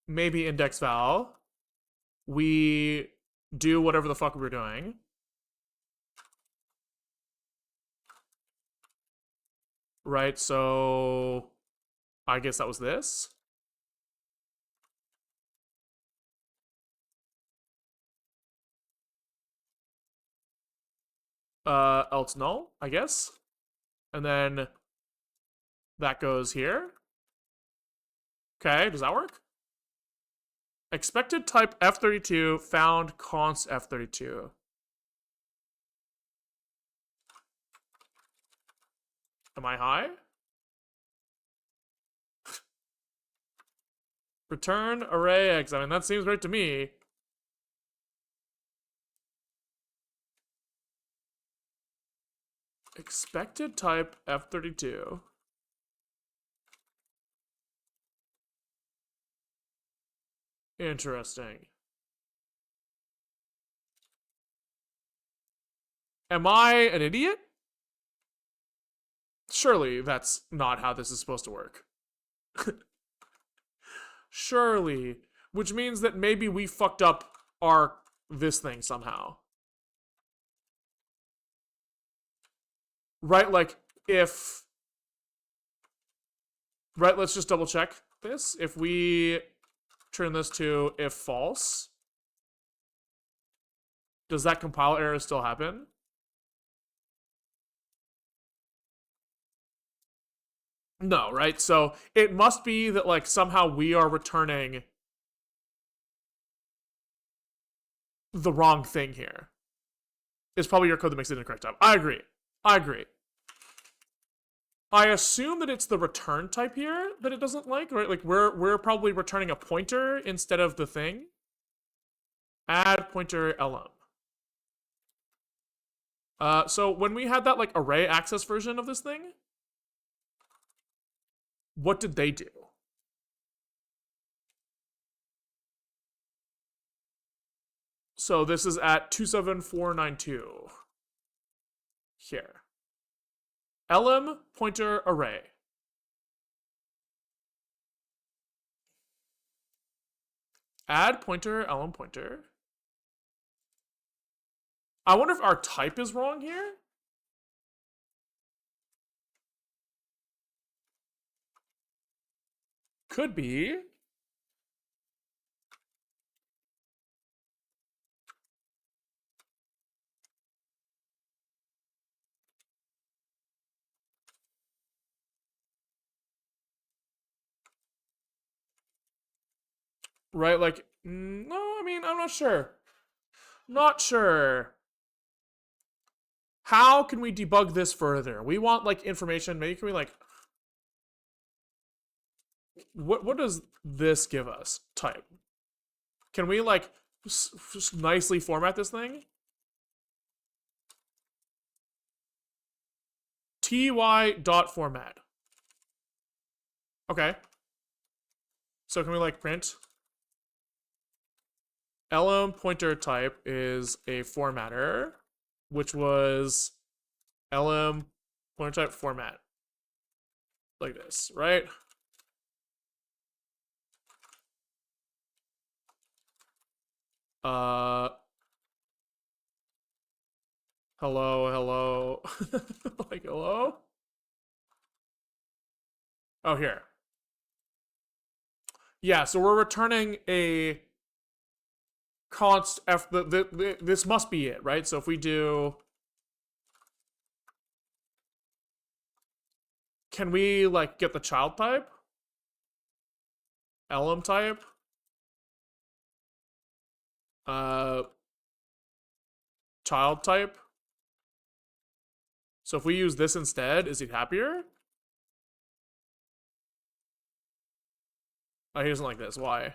maybe index val, we do whatever the fuck we were doing. Right, so I guess that was this. Else null, I guess. And then that goes here. Okay, does that work? Expected type F32 found const F32. Am I high? Return array X. I mean, that seems right to me. Expected type F32. Interesting. Am I an idiot? Surely that's not how this is supposed to work. Surely. Which means that maybe we fucked up this thing somehow. Right, like, if... Right, let's just double check this. If we turn this to if false, does that compile error still happen? No, right? So it must be that, like, somehow we are returning the wrong thing here. It's probably your code that makes it incorrect type. I agree. I agree. I assume that it's the return type here that it doesn't like, right? Like, we're probably returning a pointer instead of the thing. Add pointer lm. So when we had that, like, array access version of this thing, what did they do? So this is at 27492. Here. lm pointer array. Add pointer lm pointer. I wonder if our type is wrong here. Could be. Right, like, no, I mean, I'm not sure. Not sure. How can we debug this further? We want, like, information. Maybe can we, like... What does this give us? Type. Can we, like, just nicely format this thing? ty.format. Okay. So can we like print lm pointer type is a formatter, which was lm pointer type format, like this, right? Hello. Like hello. Oh, here. Yeah, so we're returning a const f. This must be it, right? So if we do, can we like get the child type, lm type, uh, child type? So if we use this instead, is he happier? Oh, he doesn't like this. Why?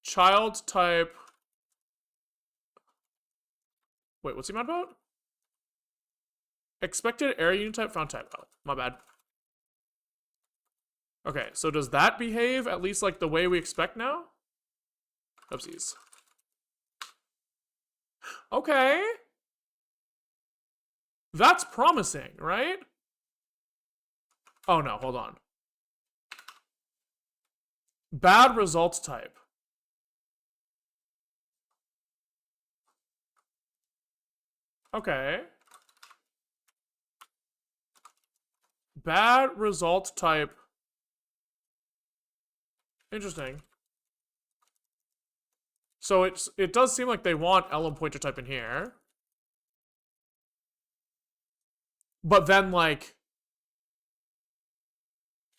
Child type. Wait, what's he mad about? Expected error unit type found type. Oh, my bad. Okay, so does that behave at least like the way we expect now? Oopsies. Okay. That's promising, right? Oh no, hold on. Bad results type. Okay. Bad result type. Interesting. So it does seem like they want lm pointer type in here. But then like,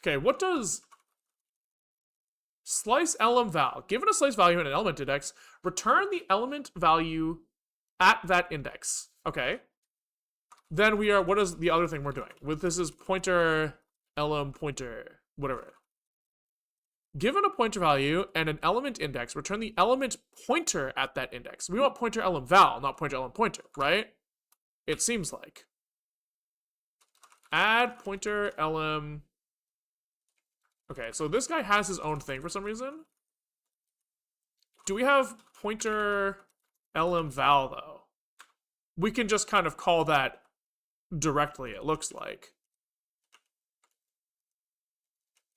okay, what does slice lm val, given a slice value and an element index, return the element value at that index. Okay. Then we are, what is the other thing we're doing? With this is pointer lm pointer, whatever. Given a pointer value and an element index, return the element pointer at that index. We want pointer lm val, not pointer lm pointer, right? It seems like. Add pointer lm. Okay, so this guy has his own thing for some reason. Do we have pointer lm val though? We can just kind of call that directly, it looks like.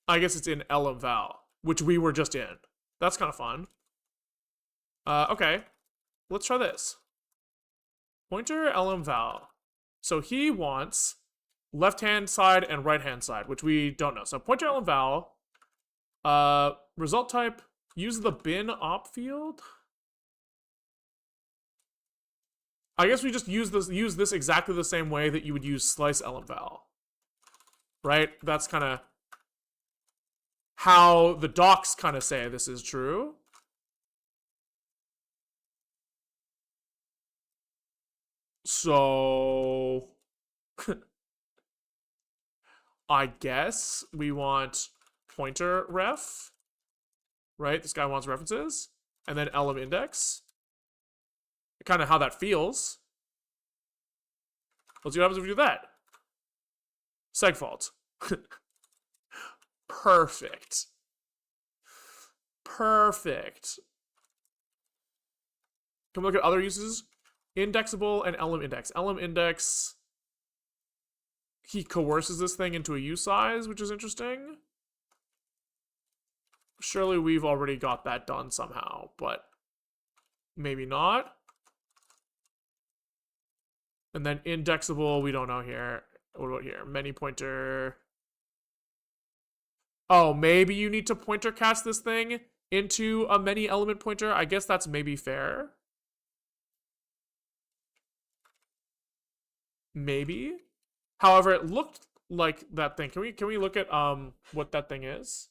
I guess it's in lm val, which we were just in. That's kind of fun. Okay, let's try this. Pointer lm val. So he wants left-hand side and right-hand side, which we don't know. So pointer lm val, result type, use the bin op field. I guess we just use this exactly the same way that you would use slice lm val. Right? That's kind of how the docs kind of say this is true. So I guess we want pointer ref, right? This guy wants references, and then lm index. Kind of how that feels. Let's see what happens if we do that. Segfault. Perfect. Perfect. Can we look at other uses? Indexable and lm index. Lm index, he coerces this thing into a U size, which is interesting. Surely we've already got that done somehow, but maybe not. And then indexable, we don't know here. What about here? Many pointer. Oh, maybe you need to pointer cast this thing into a many element pointer. I guess that's maybe fair. Maybe. However, it looked like that thing. Can we look at what that thing is?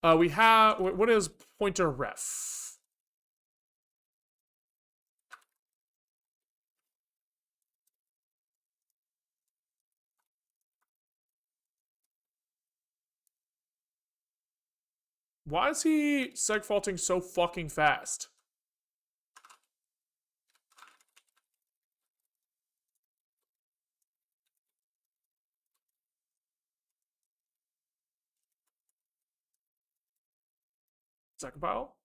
We have, what is pointer ref? Why is he segfaulting so fucking fast? Does that compile?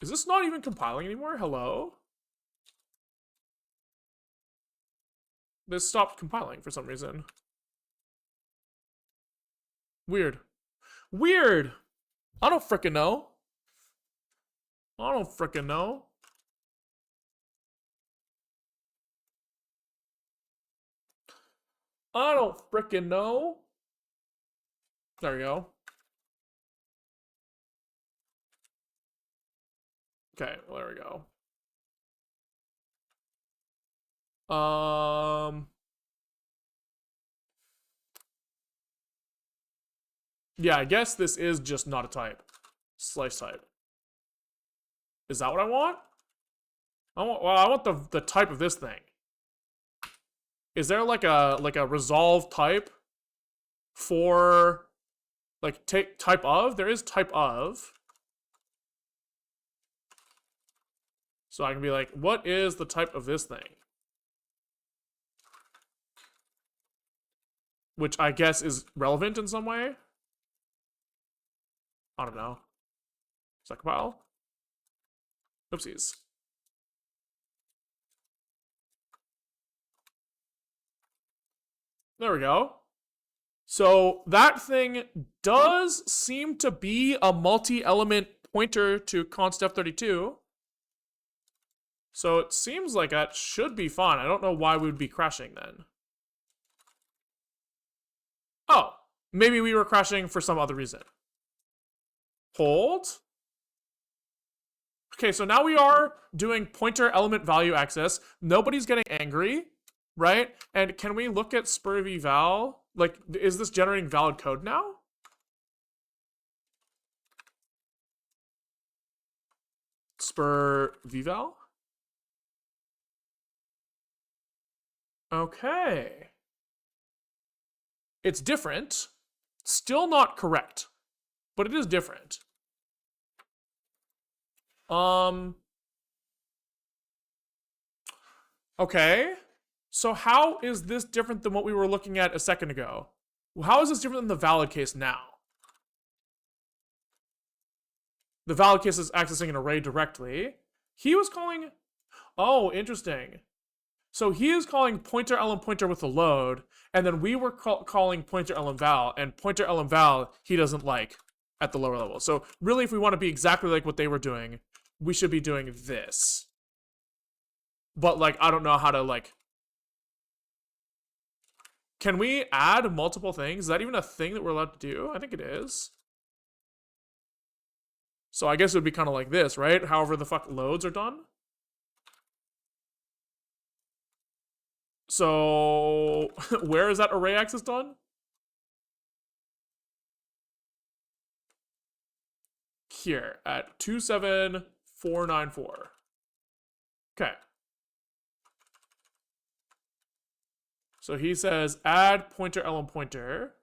Is this not even compiling anymore? Hello? This stopped compiling for some reason. Weird. Weird! I don't frickin' know. I don't frickin' know. I don't frickin' know. There we go. Okay, well, there we go. Yeah, I guess this is just not a type. Slice type. Is that what I want? I want the type of this thing. Is there like a resolve type for like take type of? There is type of. So I can be like, what is the type of this thing? Which I guess is relevant in some way. I don't know. Does that compile? Oopsies. There we go. So that thing does seem to be a multi-element pointer to constf32. So it seems like that should be fine. I don't know why we would be crashing then. Oh, maybe we were crashing for some other reason. Hold. Okay, so now we are doing pointer element value access. Nobody's getting angry, right? And can we look at spurv val? Like, is this generating valid code now? Spur vval? Okay. It's different. Still not correct, but it is different. Okay. So how is this different than what we were looking at a second ago? How is this different than the valid case now? The valid case is accessing an array directly. He was calling... Oh, interesting. So he is calling pointer lm pointer with a load, and then we were calling pointer lm val, and pointer lm val he doesn't like at the lower level. So really, if we want to be exactly like what they were doing, we should be doing this. But like, I don't know how to like... Can we add multiple things? Is that even a thing that we're allowed to do? I think it is. So I guess it would be kind of like this, right? However the fuck loads are done. So where is that array access done? Here at 27494. Okay. So he says add pointer lm pointer.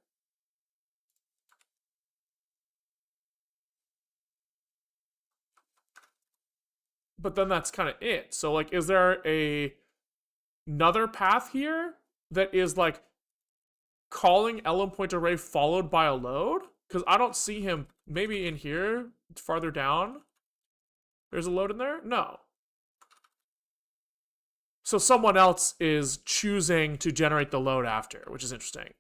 But then that's kind of it. So like, is there another path here that is like calling lm point array followed by a load? Because I don't see him. Maybe in here, farther down, there's a load in there? No. So someone else is choosing to generate the load after, which is interesting.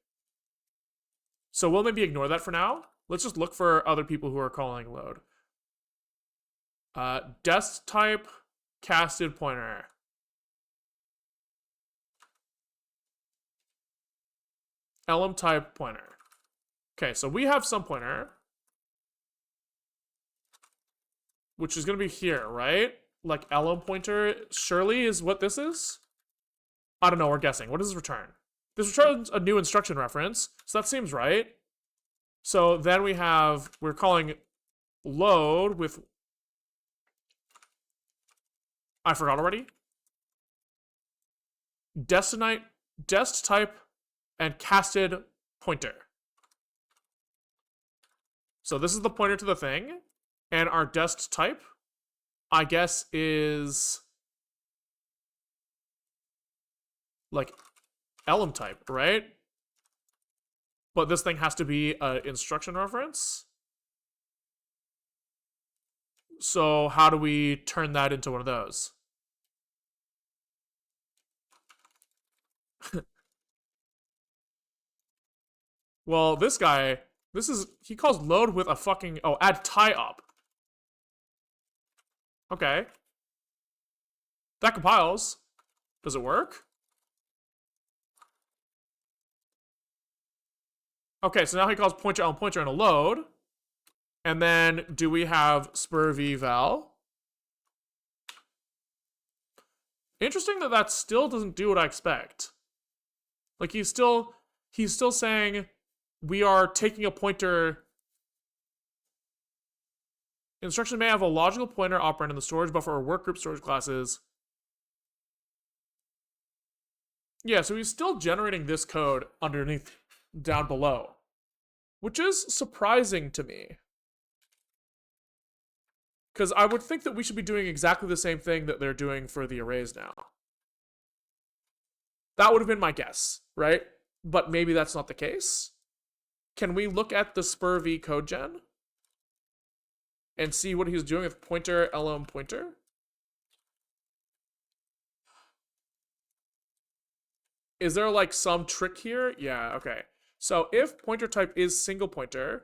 So we'll maybe ignore that for now. Let's just look for other people who are calling load. Dest type casted pointer. Lm type pointer. Okay, so we have some pointer, which is going to be here, right? Like lm pointer surely is what this is? I don't know, we're guessing. What does this return? This returns a new instruction reference, so that seems right. So then we're calling load with, I forgot already. Dest type and casted pointer. So this is the pointer to the thing, and our dest type, I guess, is like lm type, right? But this thing has to be an instruction reference. So how do we turn that into one of those? Well, this guy, he calls load with a fucking, oh, add tie up. Okay. That compiles. Does it work? Okay, so now he calls pointer on pointer in a load. And then do we have spur v val? Interesting that still doesn't do what I expect. Like he's still saying we are taking a pointer. Instruction may have a logical pointer operand in the storage buffer or workgroup storage classes. Yeah, so he's still generating this code underneath down below, which is surprising to me. Because I would think that we should be doing exactly the same thing that they're doing for the arrays now. That would have been my guess, right? But maybe that's not the case. Can we look at the spur v codegen and see what he's doing with pointer lm pointer? Is there like some trick here? Yeah, okay. So if pointer type is single pointer,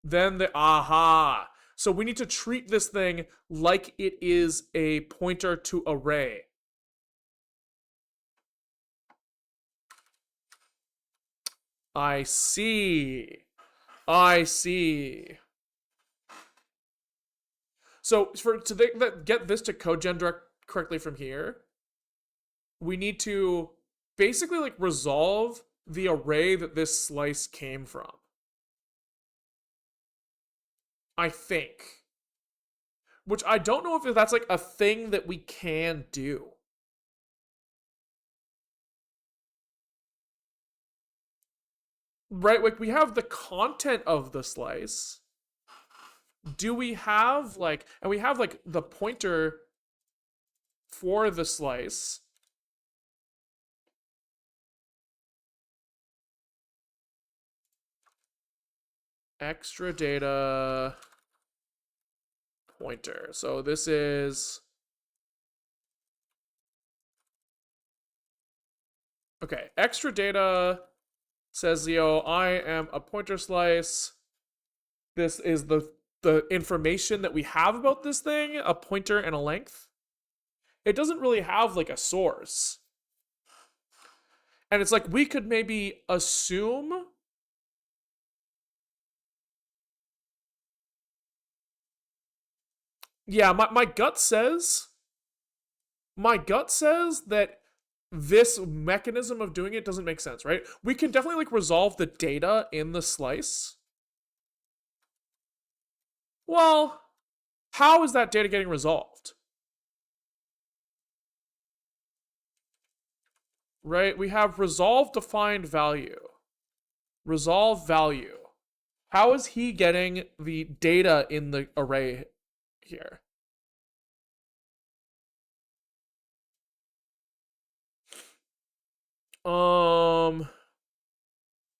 then aha. So we need to treat this thing like it is a pointer to array. I see. So to get this to codegen correctly from here, we need to basically like resolve the array that this slice came from. I think. Which I don't know if that's like a thing that we can do. Right, like we have the content of the slice. Do we have like, and we have like the pointer for the slice. Extra data pointer. So this is, okay, extra data says, yo, I am a pointer slice. This is the information that we have about this thing, a pointer and a length. It doesn't really have like a source. And it's like we could maybe assume yeah, my gut says that this mechanism of doing it doesn't make sense, right? We can definitely like resolve the data in the slice. Well, how is that data getting resolved? Right? We have resolve defined value. Resolve value. How is he getting the data in the array here?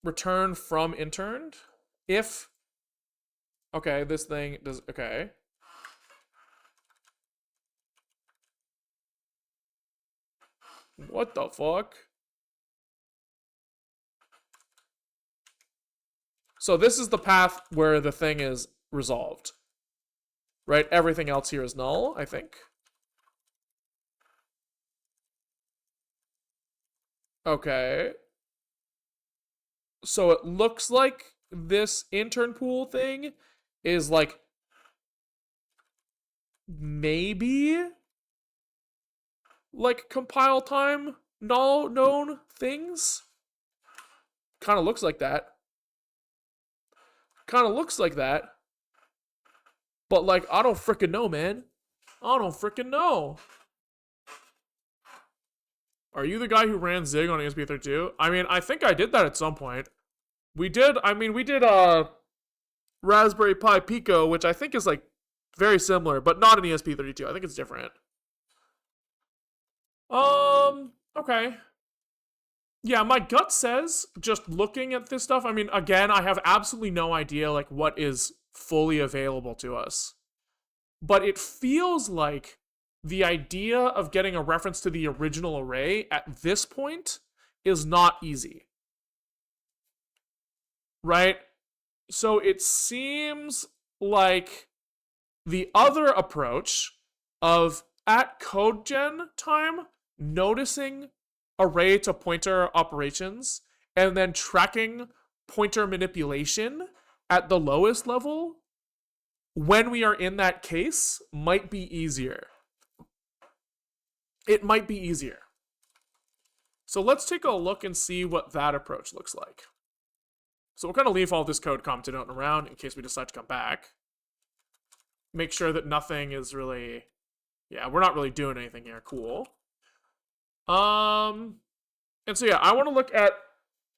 Return from interned. If, okay, this thing does, okay. What the fuck? So this is the path where the thing is resolved. Right? Everything else here is null, I think. Okay. So it looks like this intern pool thing is like maybe like compile time null known things. Kind of looks like that. Kind of looks like that. But like I don't freaking know, man. I don't freaking know. Are you the guy who ran Zig on ESP32? I mean, I think I did that at some point. We did Raspberry Pi Pico, which I think is like very similar, but not an ESP32. I think it's different. Okay. Yeah, my gut says, just looking at this stuff, I mean, again, I have absolutely no idea like what is fully available to us. But it feels like the idea of getting a reference to the original array at this point is not easy. Right? So it seems like the other approach of at codegen time noticing array to pointer operations and then tracking pointer manipulation at the lowest level when we are in that case might be easier. It might be easier. So let's take a look and see what that approach looks like. So we're going to leave all this code commented out and around in case we decide to come back. Make sure that nothing is really... Yeah, we're not really doing anything here. Cool. And so yeah, I want to look at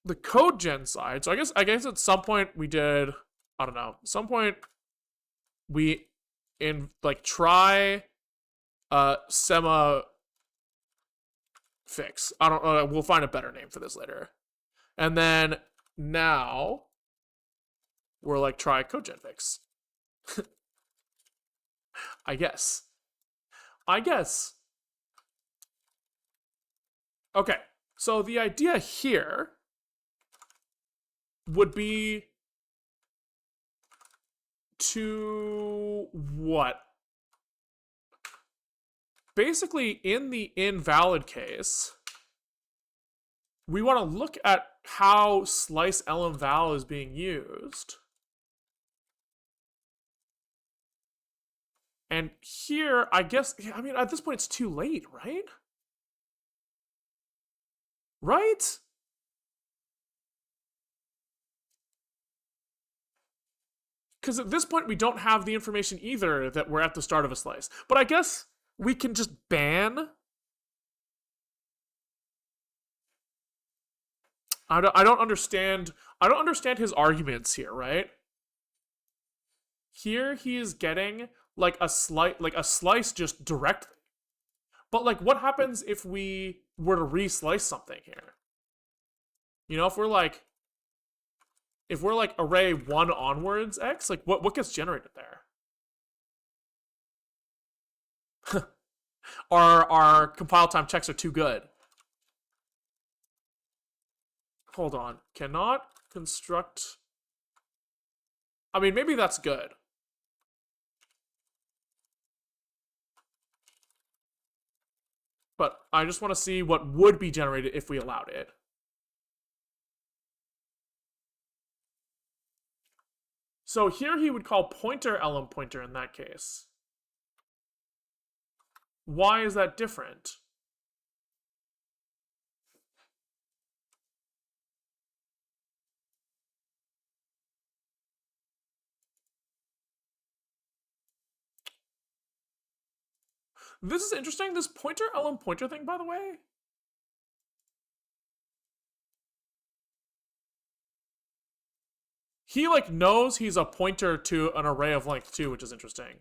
the code gen side. So I guess at some point we did, I don't know, at some point we try sema fix. I don't know, we'll find a better name for this later. And then now we're like try codegen fix. I guess. Okay, so the idea here would be to what? Basically, in the invalid case, we want to look at how slice lmval is being used. And here, I guess, I mean, at this point, it's too late, right? Right? Because at this point, we don't have the information either that we're at the start of a slice. But I guess we can just ban. I don't understand his arguments here, right? Here he is getting like a slice just directly. But like what happens if we were to re-slice something here? You know, if we're like array 1 onwards x, like what gets generated there? Our compile time checks are too good. Hold on. Cannot construct. I mean, maybe that's good. But I just want to see what would be generated if we allowed it. So here he would call pointer lm pointer in that case. Why is that different? This is interesting. This pointer lm pointer thing, by the way. He like knows he's a pointer to an array of length too, which is interesting.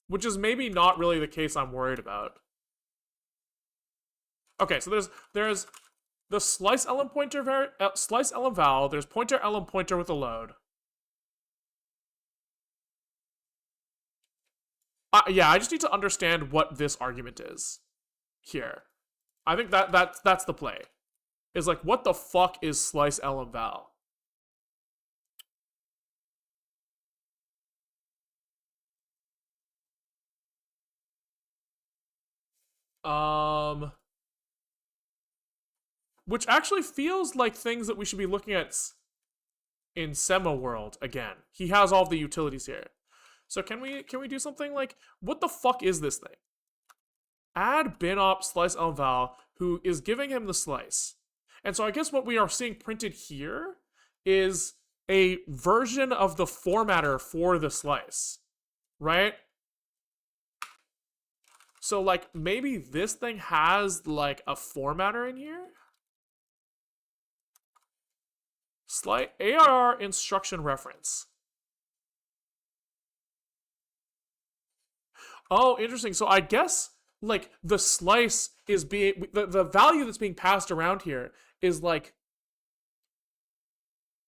Which is maybe not really the case I'm worried about. Okay, so there's the slice lm pointer slice lm val. There's pointer lm pointer with a load. Yeah, I just need to understand what this argument is here. I think that's the play. Is like, what the fuck is slice lm val? Which actually feels like things that we should be looking at in Sema world again. He has all the utilities here. So can we do something like, what the fuck is this thing? Add binop slice lmval, who is giving him the slice. And so I guess what we are seeing printed here is a version of the formatter for the slice, right? So like maybe this thing has like a formatter in here. ARR instruction reference. Oh, interesting. So I guess like the slice is being the value that's being passed around here is like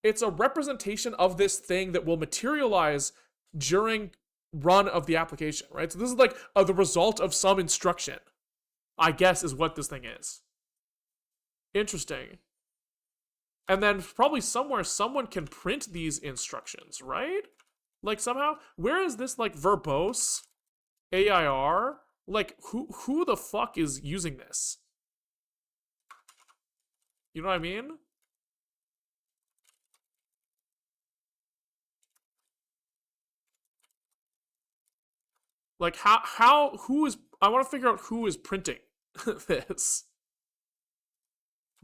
it's a representation of this thing that will materialize during run of the application, right? So this is like the result of some instruction, I guess, is what this thing is. Interesting. And then probably somewhere someone can print these instructions, right? Like somehow, where is this like verbose AIR? Like who the fuck is using this? You know what I mean? Like how who is I want to figure out who is printing this.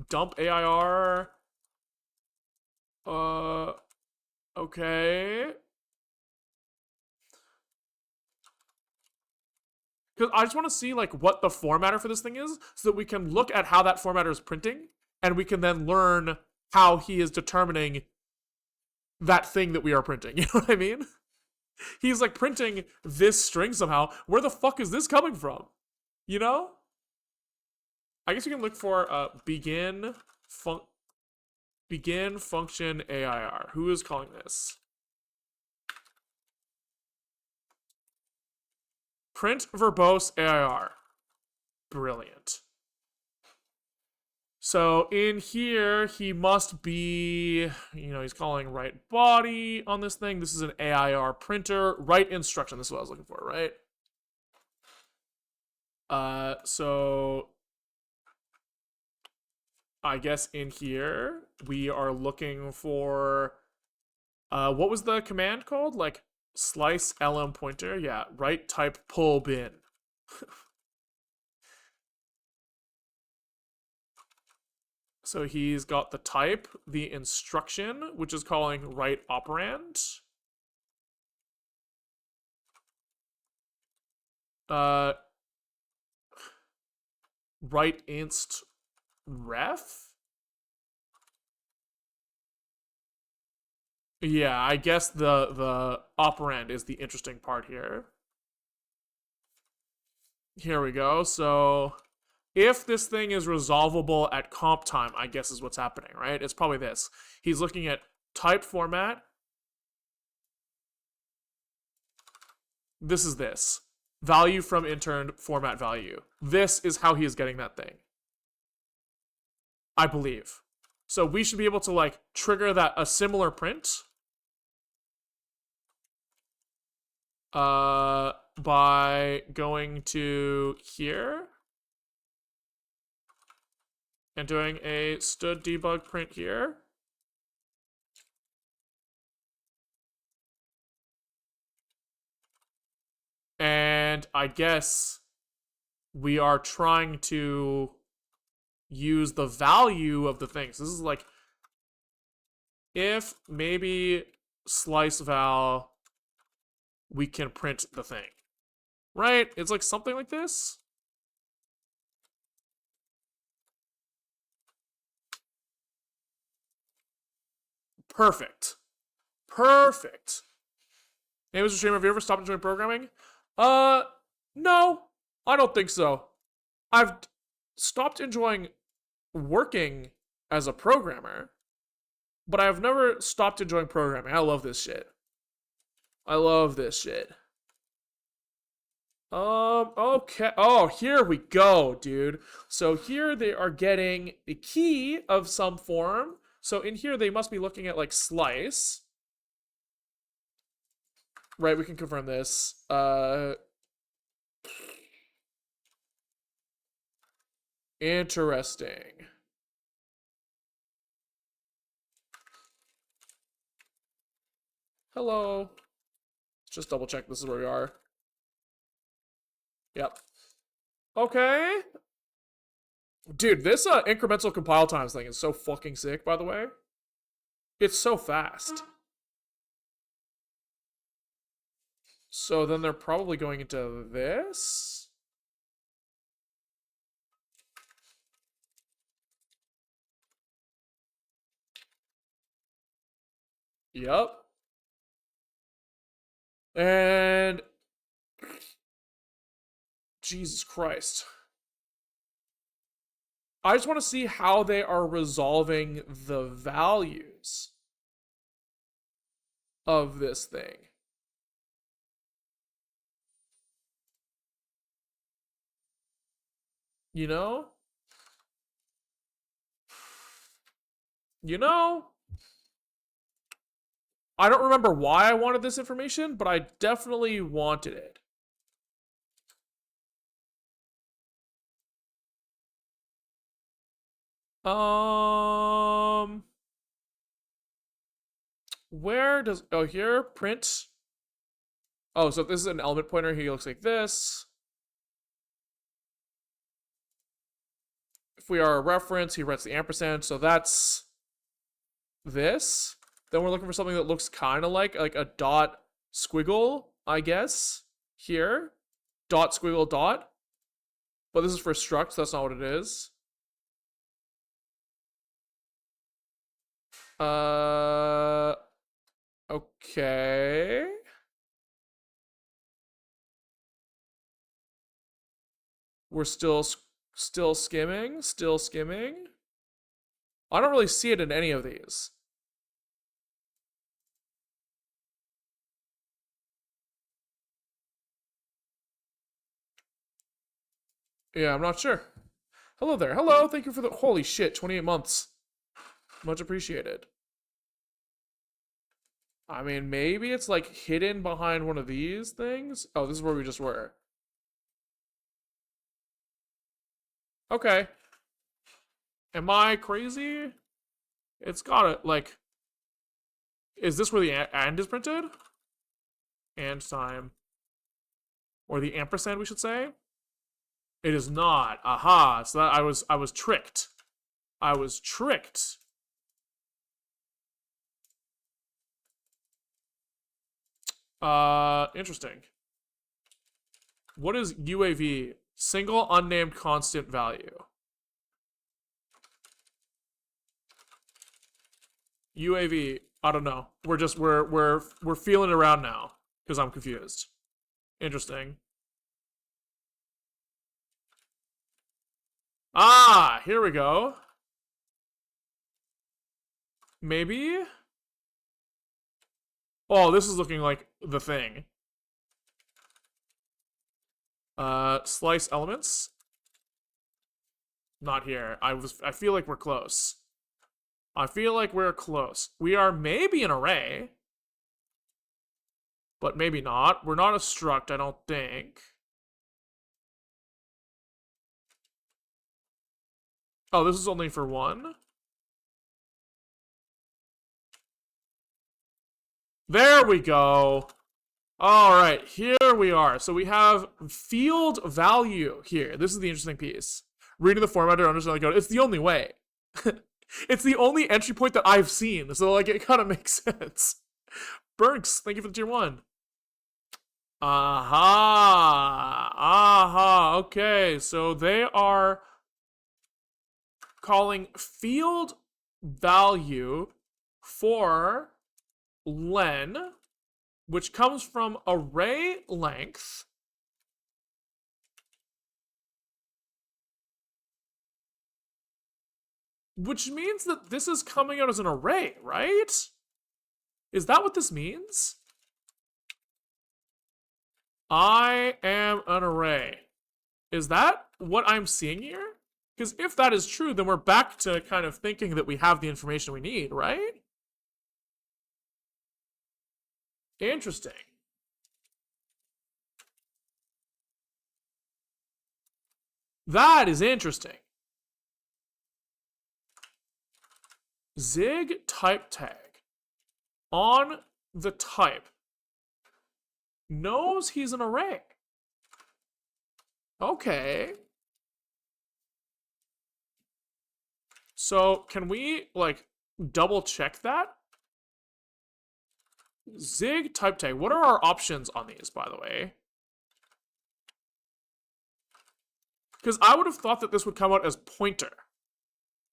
Dump AIR. Uh okay. Because I just want to see like what the formatter for this thing is, so that we can look at how that formatter is printing, and we can then learn how he is determining that thing that we are printing. You know what I mean? He's like printing this string somehow. Where the fuck is this coming from? You know? I guess we can look for begin function AIR. Who is calling this? Print verbose AIR. Brilliant. So in here, he must be, he's calling write body on this thing. This is an AIR printer. Write instruction. This is what I was looking for, right? So I guess in here, we are looking for, what was the command called? Like slice lm pointer. Yeah, write type pull bin. So he's got the type, the instruction, which is calling write operand. Write inst ref. Yeah, I guess the operand is the interesting part here. Here we go. So if this thing is resolvable at comp time, I guess is what's happening, right? It's probably this. He's looking at type format. This is this. Value from intern format value. This is how he is getting that thing, I believe. So we should be able to like trigger that a similar print by going to here and doing a std debug print here. And I guess we are trying to use the value of the things. This is like if maybe slice val, we can print the thing, right? It's like something like this. Perfect. Perfect. Hey, Mr. Streamer, have you ever stopped enjoying programming? No, I don't think so. I've stopped enjoying working as a programmer, but I've never stopped enjoying programming. I love this shit. I love this shit. Okay. Oh, here we go, dude. So here they are getting a key of some form. So in here they must be looking at like slice. Right, we can confirm this. Interesting. Hello. Let's just double check this is where we are. Yep. Okay. Dude, this incremental compile times thing is so fucking sick, by the way. It's so fast. So then they're probably going into this. Yep. And Jesus Christ. I just want to see how they are resolving the values of this thing. You know? You know? I don't remember why I wanted this information, but I definitely wanted it. Where does, oh, here, print. Oh, so if this is an element pointer, he looks like this. If we are a reference, he writes the ampersand, so that's this. Then we're looking for something that looks kind of like a dot squiggle, I guess, here. Dot squiggle dot. But this is for struct, so that's not what it is. Okay. We're still skimming, I don't really see it in any of these. Yeah, I'm not sure. Hello there. Hello, thank you for the, holy shit, 28 months. Much appreciated. I mean, maybe it's like hidden behind one of these things. Oh, this is where we just were. Okay. Am I crazy? It's gotta, like... Is this where the and is printed? And time. Or the ampersand, we should say? It is not. Aha. So that I was tricked. I was tricked. Interesting. What is UAV? Single unnamed constant value. UAV. I don't know. We're feeling around now because I'm confused. Interesting. Ah, here we go. Maybe. Oh, this is looking like the thing. Slice elements. Not here. I feel like we're close. I feel like we're close. We are maybe an array. But maybe not. We're not a struct, I don't think. Oh, this is only for one? There we go. All right, here we are. So we have field value here. This is the interesting piece. Reading the formatter, understanding the code. It's the only way. It's the only entry point that I've seen. So, like, it kind of makes sense. Berks, thank you for the tier 1. Aha. Aha. Okay, so they are calling field value for len, which comes from array length, which means that this is coming out as an array, right? Is that what this means? I am an array. Is that what I'm seeing here? Because if that is true, then we're back to kind of thinking that we have the information we need, right? Interesting. That is interesting. Zig type tag on the type knows he's an array. Okay. So can we, like, double check that? Zig type tag. What are our options on these, by the way? Because I would have thought that this would come out as pointer.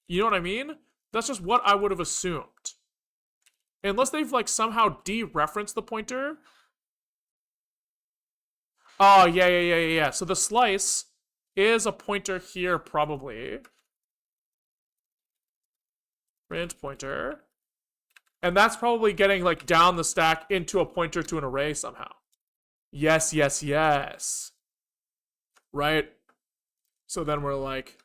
You know what I mean? That's just what I would have assumed. Unless they've, like, somehow dereferenced the pointer. Oh, yeah. So the slice is a pointer here, probably. Print pointer. And that's probably getting like down the stack into a pointer to an array somehow. Yes. Right? So then we're like,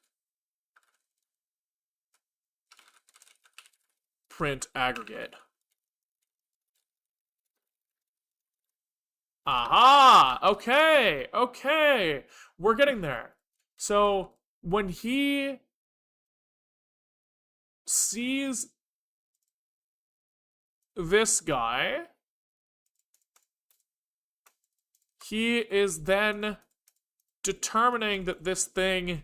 print aggregate. Aha! Okay. We're getting there. So when he sees this guy, he is then determining that this thing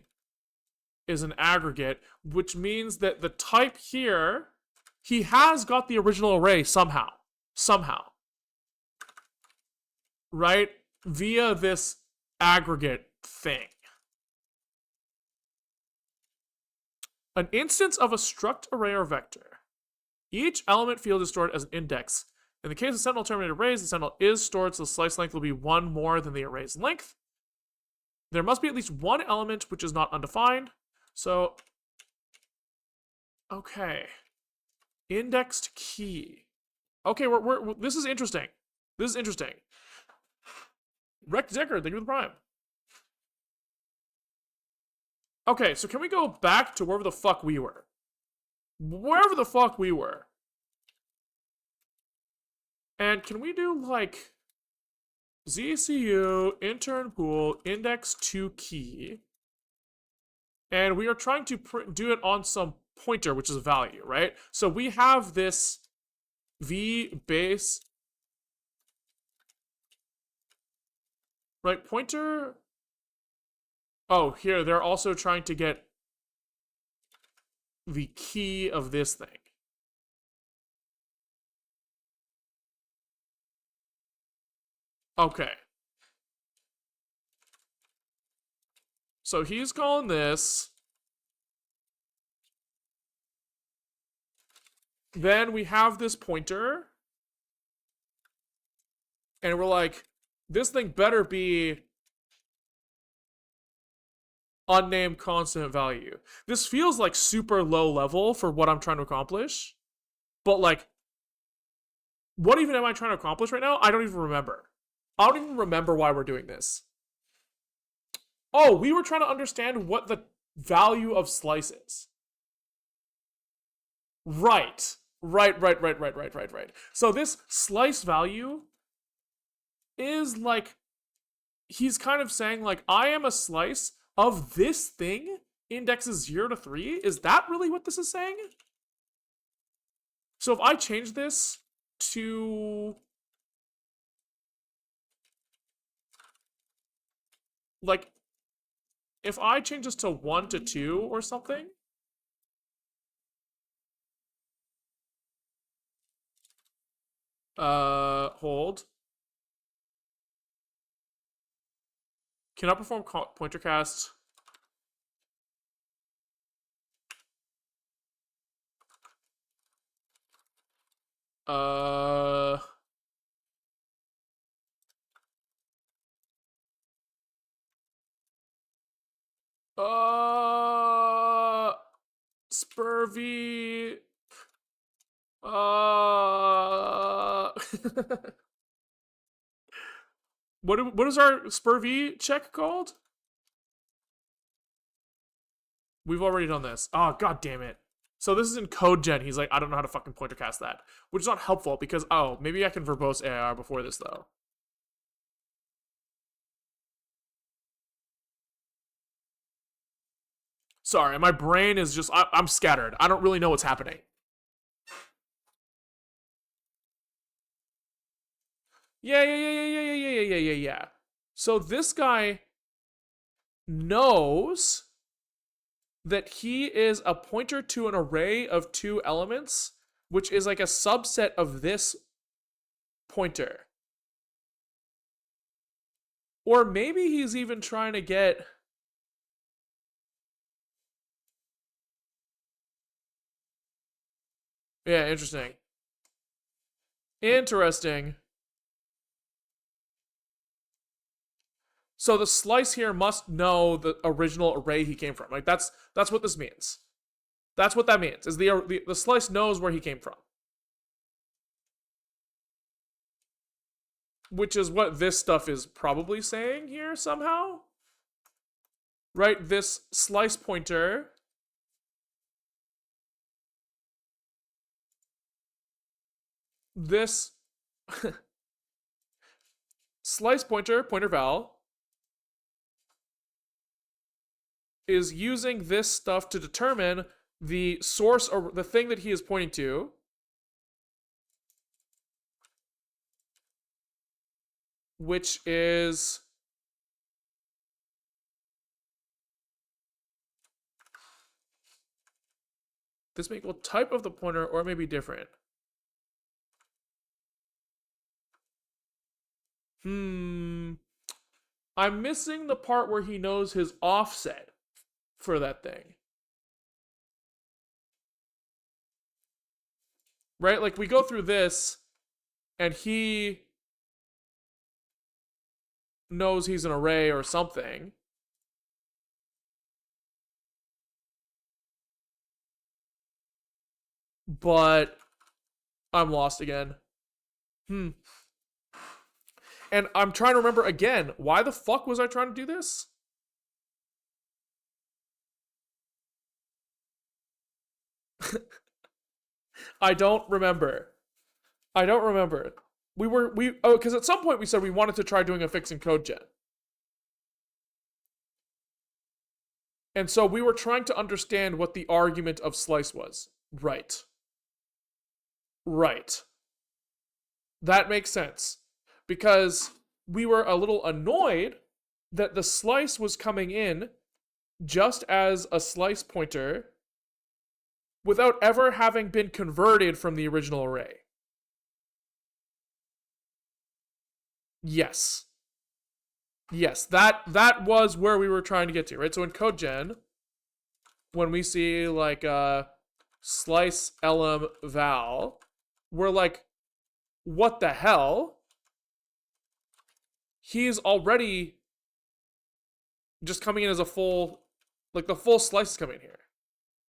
is an aggregate, which means that the type here, he has got the original array somehow. Right? Via this aggregate thing. An instance of a struct array or vector. Each element field is stored as an index. In the case of sentinel terminated arrays, the sentinel is stored, so the slice length will be one more than the array's length. There must be at least one element which is not undefined. So, okay. Indexed key. Okay, we're this is interesting. Rect Decker, thank you for the prime. Okay, so can we go back to wherever the fuck we were? And can we do like ZCU intern pool index to key? And we are trying to do it on some pointer, which is a value, right? So we have this v base, right? Pointer. Oh, here, they're also trying to get the key of this thing. Okay. So he's calling this. Then we have this pointer. And we're like, this thing better be unnamed constant value. This feels like super low level for what I'm trying to accomplish. But like, what even am I trying to accomplish right now? I don't even remember. I don't even remember why we're doing this. Oh, we were trying to understand what the value of slice is. Right. So this slice value is like, he's kind of saying like, I am a slice of this thing, indexes 0 to 3. Is that really what this is saying? So if I change this to like, if I change this to 1 to 2 or something, hold. Cannot perform pointer cast. Uh, Spurvy. What is our Spurvy check called? We've already done this. Oh, god damn it. So this is in codegen. He's like, I don't know how to fucking pointer cast that. Which is not helpful because, oh, maybe I can verbose AIR before this though. Sorry, my brain is just, I'm scattered. I don't really know what's happening. Yeah. So this guy knows that he is a pointer to an array of 2 elements, which is like a subset of this pointer. Or maybe he's even trying to get... Yeah, interesting. So the slice here must know the original array he came from. Like that's what this means. That's what that means. Is the slice knows where he came from. Which is what this stuff is probably saying here somehow. Right? This slice pointer this slice pointer val is using this stuff to determine the source or the thing that he is pointing to, which is this may equal type of the pointer, or it may be different. I'm missing the part where he knows his offset for that thing. Right? Like, we go through this, and he knows he's an array or something. But I'm lost again. And I'm trying to remember again, why the fuck was I trying to do this? I don't remember. Because at some point we said we wanted to try doing a fix in codegen. And so we were trying to understand what the argument of slice was. Right. That makes sense. Because we were a little annoyed that the slice was coming in just as a slice pointer without ever having been converted from the original array. Yes, that was where we were trying to get to, right? So in codegen, when we see like slice lm val, we're like, what the hell? He's already just coming in as a full, like the full slice is coming in here.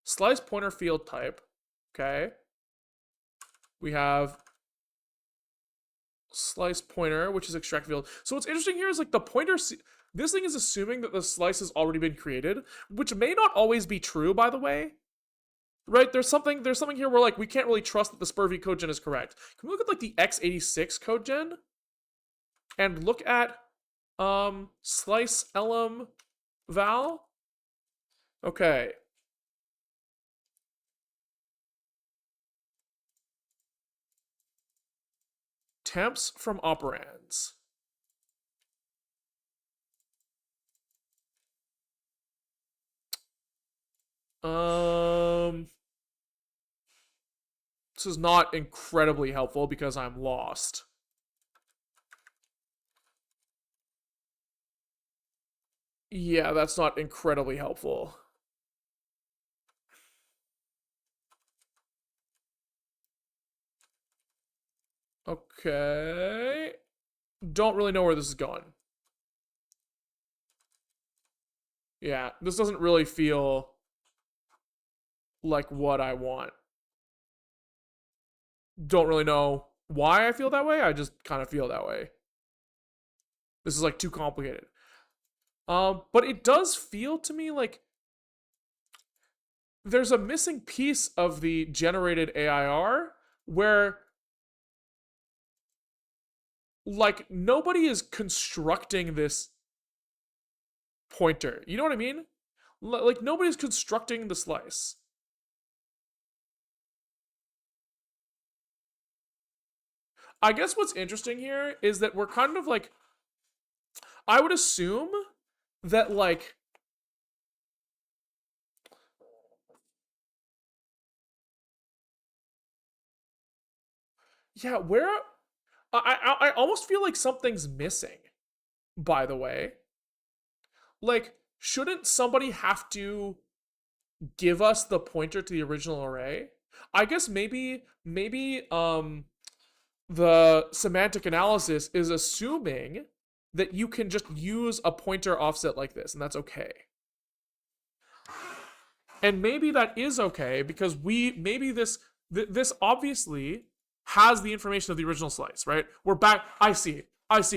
Slice pointer field type, okay? We have slice pointer, which is extract field. So what's interesting here is like the pointer, this thing is assuming that the slice has already been created, which may not always be true, by the way. Right? There's something here where like we can't really trust that the SPURV codegen is correct. Can we look at like the x86 codegen and look at slice lm val? Okay. Temps from operands. This is not incredibly helpful because I'm lost. Yeah, that's not incredibly helpful. Okay. Don't really know where this is going. Yeah, this doesn't really feel like what I want. Don't really know why I feel that way. I just kind of feel that way. This is like too complicated. But it does feel to me like there's a missing piece of the generated AIR where like nobody is constructing this pointer. You know what I mean? Like nobody's constructing the slice. I guess what's interesting here is that we're kind of like, I would assume that like yeah, where I almost feel like something's missing, by the way. Like, shouldn't somebody have to give us the pointer to the original array? I guess maybe the semantic analysis is assuming that you can just use a pointer offset like this, and that's okay. And maybe that is okay because maybe this obviously has the information of the original slice, right? We're back. I see.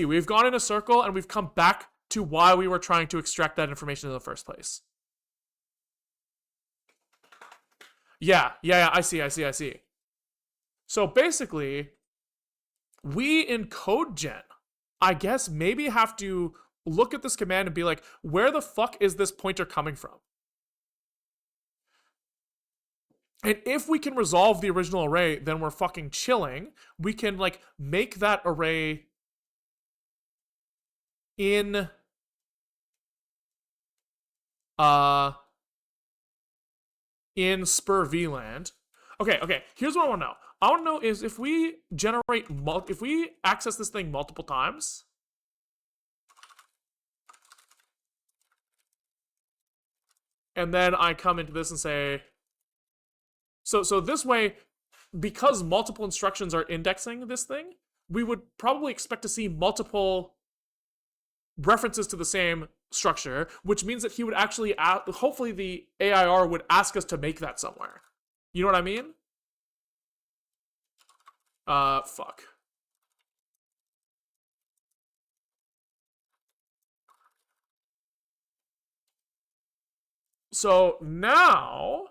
We've gone in a circle and we've come back to why we were trying to extract that information in the first place. Yeah. I see. So basically, we in codegen, I guess maybe have to look at this command and be like, where the fuck is this pointer coming from? And if we can resolve the original array, then we're fucking chilling. We can like make that array in uh in Spur VLAN. Okay. Here's what I want to know. I want to know is if we if we access this thing multiple times, and then I come into this and say, so this way, because multiple instructions are indexing this thing, we would probably expect to see multiple references to the same structure, which means that he would actually, hopefully the AIR would ask us to make that somewhere. You know what I mean? Fuck. So now,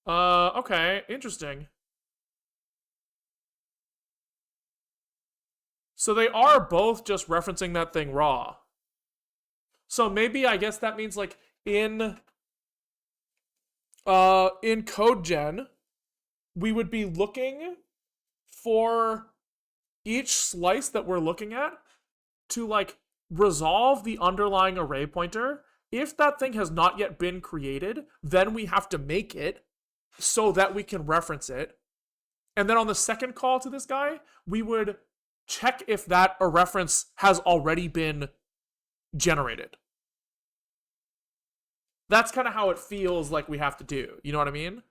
okay, interesting. So they are both just referencing that thing raw. So maybe I guess that means like in codegen, we would be looking for each slice that we're looking at to like resolve the underlying array pointer. If that thing has not yet been created, then we have to make it so that we can reference it. And then on the second call to this guy, we would check if that a reference has already been generated. That's kind of how it feels like we have to do. You know what I mean?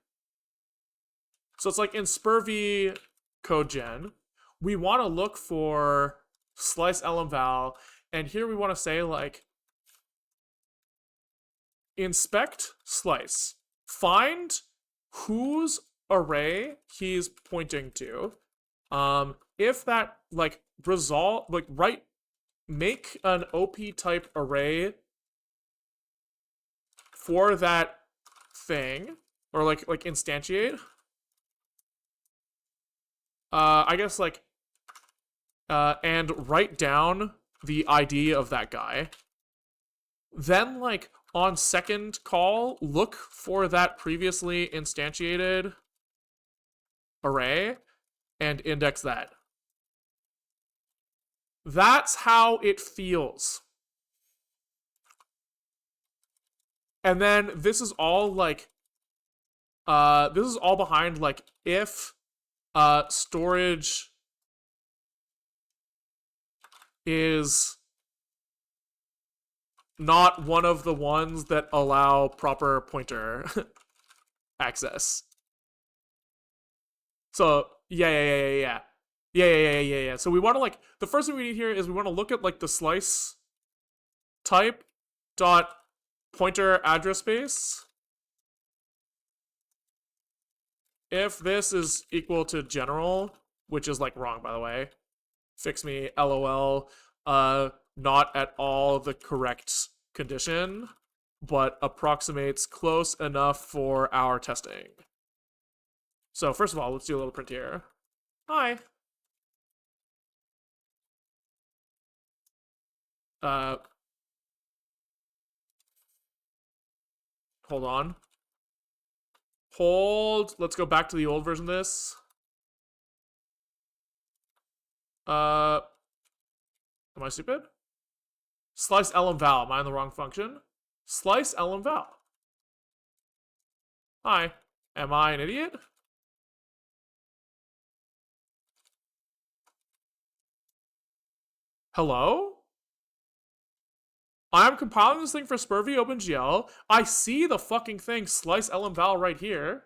So it's like in SpurV codegen, we want to look for slice lmval, and here we want to say like inspect slice, find whose array he's pointing to. If that like make an OP type array for that thing, or like instantiate. I guess like and write down the ID of that guy. Then like on second call, look for that previously instantiated array and index that. That's how it feels. And then this is all like this is all behind like if storage is not one of the ones that allow proper pointer access. So yeah. So we want to like the first thing we need here is we want to look at like the slice type dot pointer address space. If this is equal to general, which is like wrong by the way, fix me lol. Not at all the correct condition, but approximates close enough for our testing. So first of all, let's do a little print here. Hi. Hold on. Let's go back to the old version of this. Am I stupid? Slice lmval. Am I in the wrong function? Slice lmval. Hi. Am I an idiot? Hello? I'm compiling this thing for SPURV OpenGL. I see the fucking thing slice lmval right here.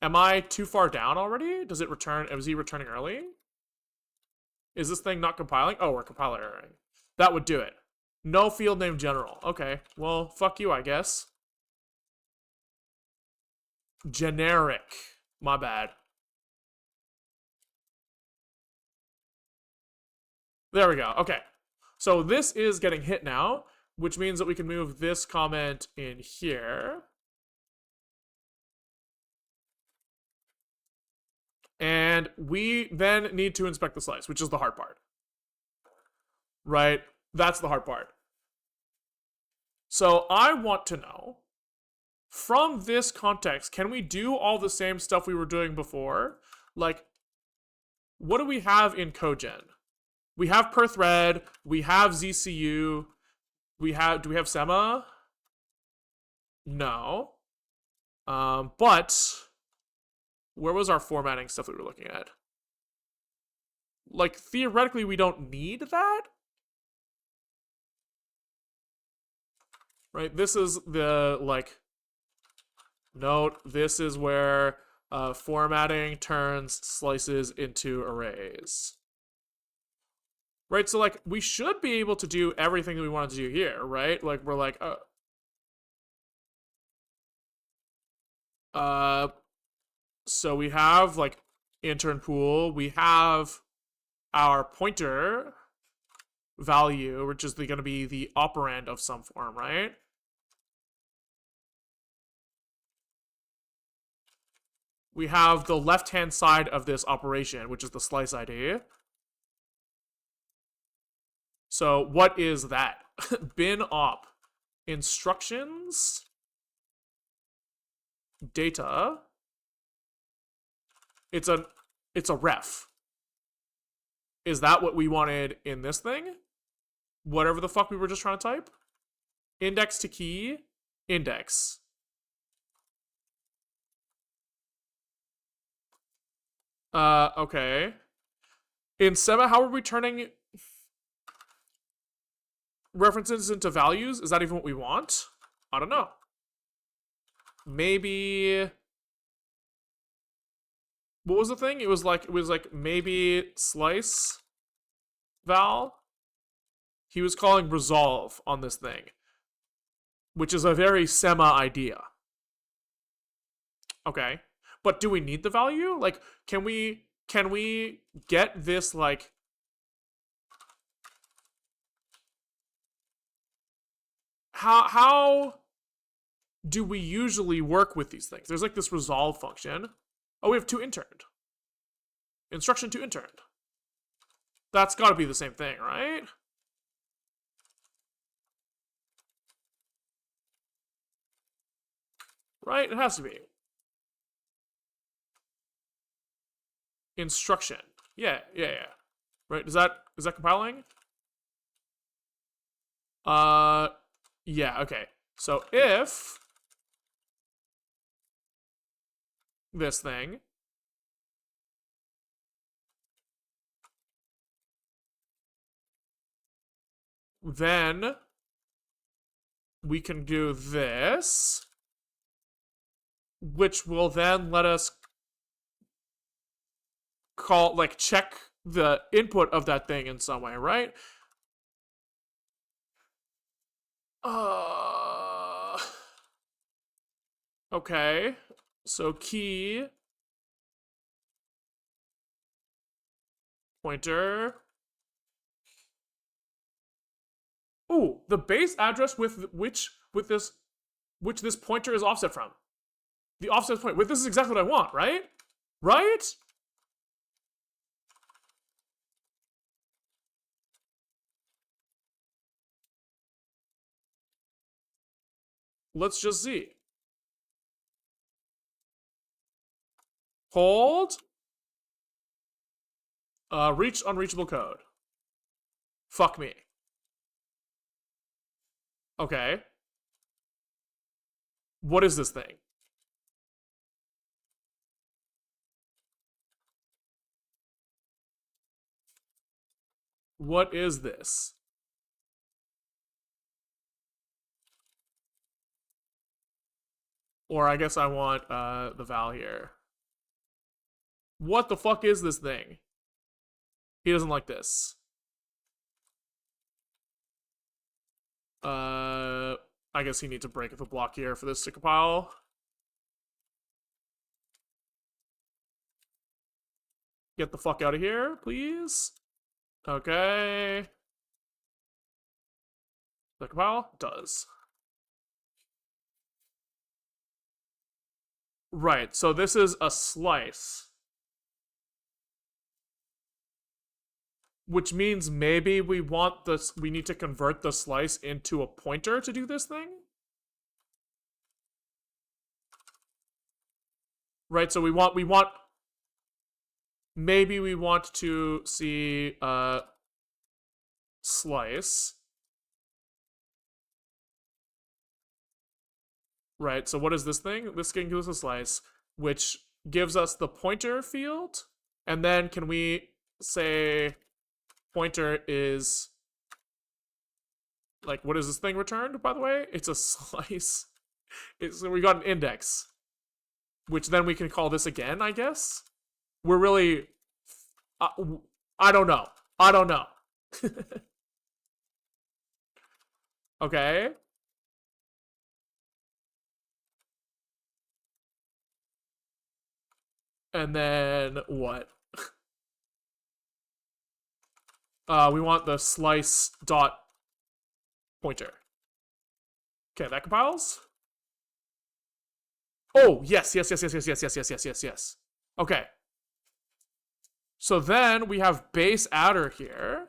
Am I too far down already? Does it return? Was he returning early? Is this thing not compiling? Oh, we're compiling. That would do it. No field name general. Okay, well, fuck you, I guess. Generic. My bad. There we go. Okay. So this is getting hit now, which means that we can move this comment in here. And we then need to inspect the slice, which is the hard part. Right? That's the hard part. So I want to know, from this context, can we do all the same stuff we were doing before? Like, what do we have in codegen? We have per thread, we have ZCU, do we have sema? No. But where was our formatting stuff that we were looking at? Like, theoretically, we don't need that? Right, this is the, like, note, this is where formatting turns slices into arrays. Right, so, like, we should be able to do everything that we wanted to do here, right? Like, we're like, so we have, like, intern pool, we have our pointer value, which is going to be the operand of some form, right? We have the left-hand side of this operation, which is the slice ID. So what is that? Bin op. Instructions. Data. It's a ref. Is that what we wanted in this thing? Whatever the fuck we were just trying to type? Index to key. Index. Okay. In Sema, how are we turning references into values? Is that even what we want? I don't know. Maybe. What was the thing? It was like maybe slice val. He was calling resolve on this thing, which is a very Sema idea. Okay. But do we need the value? Like, can we get this, like, how do we usually work with these things? There's like this resolve function. Oh, we have to interned. Instruction to interned. That's got to be the same thing, right? Right? It has to be. Instruction. Yeah. Right? Is that compiling? Yeah, okay. So if this thing then we can do this, which will then let us call, like, check the input of that thing in some way, right? Okay. So key pointer. Ooh, the base address with this pointer is offset from. The offset point. This is exactly what I want, right? Right? Let's just see. Hold. Reach unreachable code. Fuck me. Okay. What is this thing? What is this? Or I guess I want the val here. What the fuck is this thing? He doesn't like this. I guess he needs to break the block here for this to compile. Get the fuck out of here, please. Okay. The compile does. Right, so this is a slice. Which means maybe we want this, we need to convert the slice into a pointer to do this thing? Right, so we want, maybe we want to see, slice. Right, so what is this thing? This thing gives us a slice, which gives us the pointer field. And then can we say pointer is, like, what is this thing returned, by the way? It's a slice. So we got an index, which then we can call this again, I guess. We're really, I don't know. I don't know. Okay. And then what? We want the slice dot pointer. Okay, that compiles. Oh, yes. Okay. So then we have base adder here.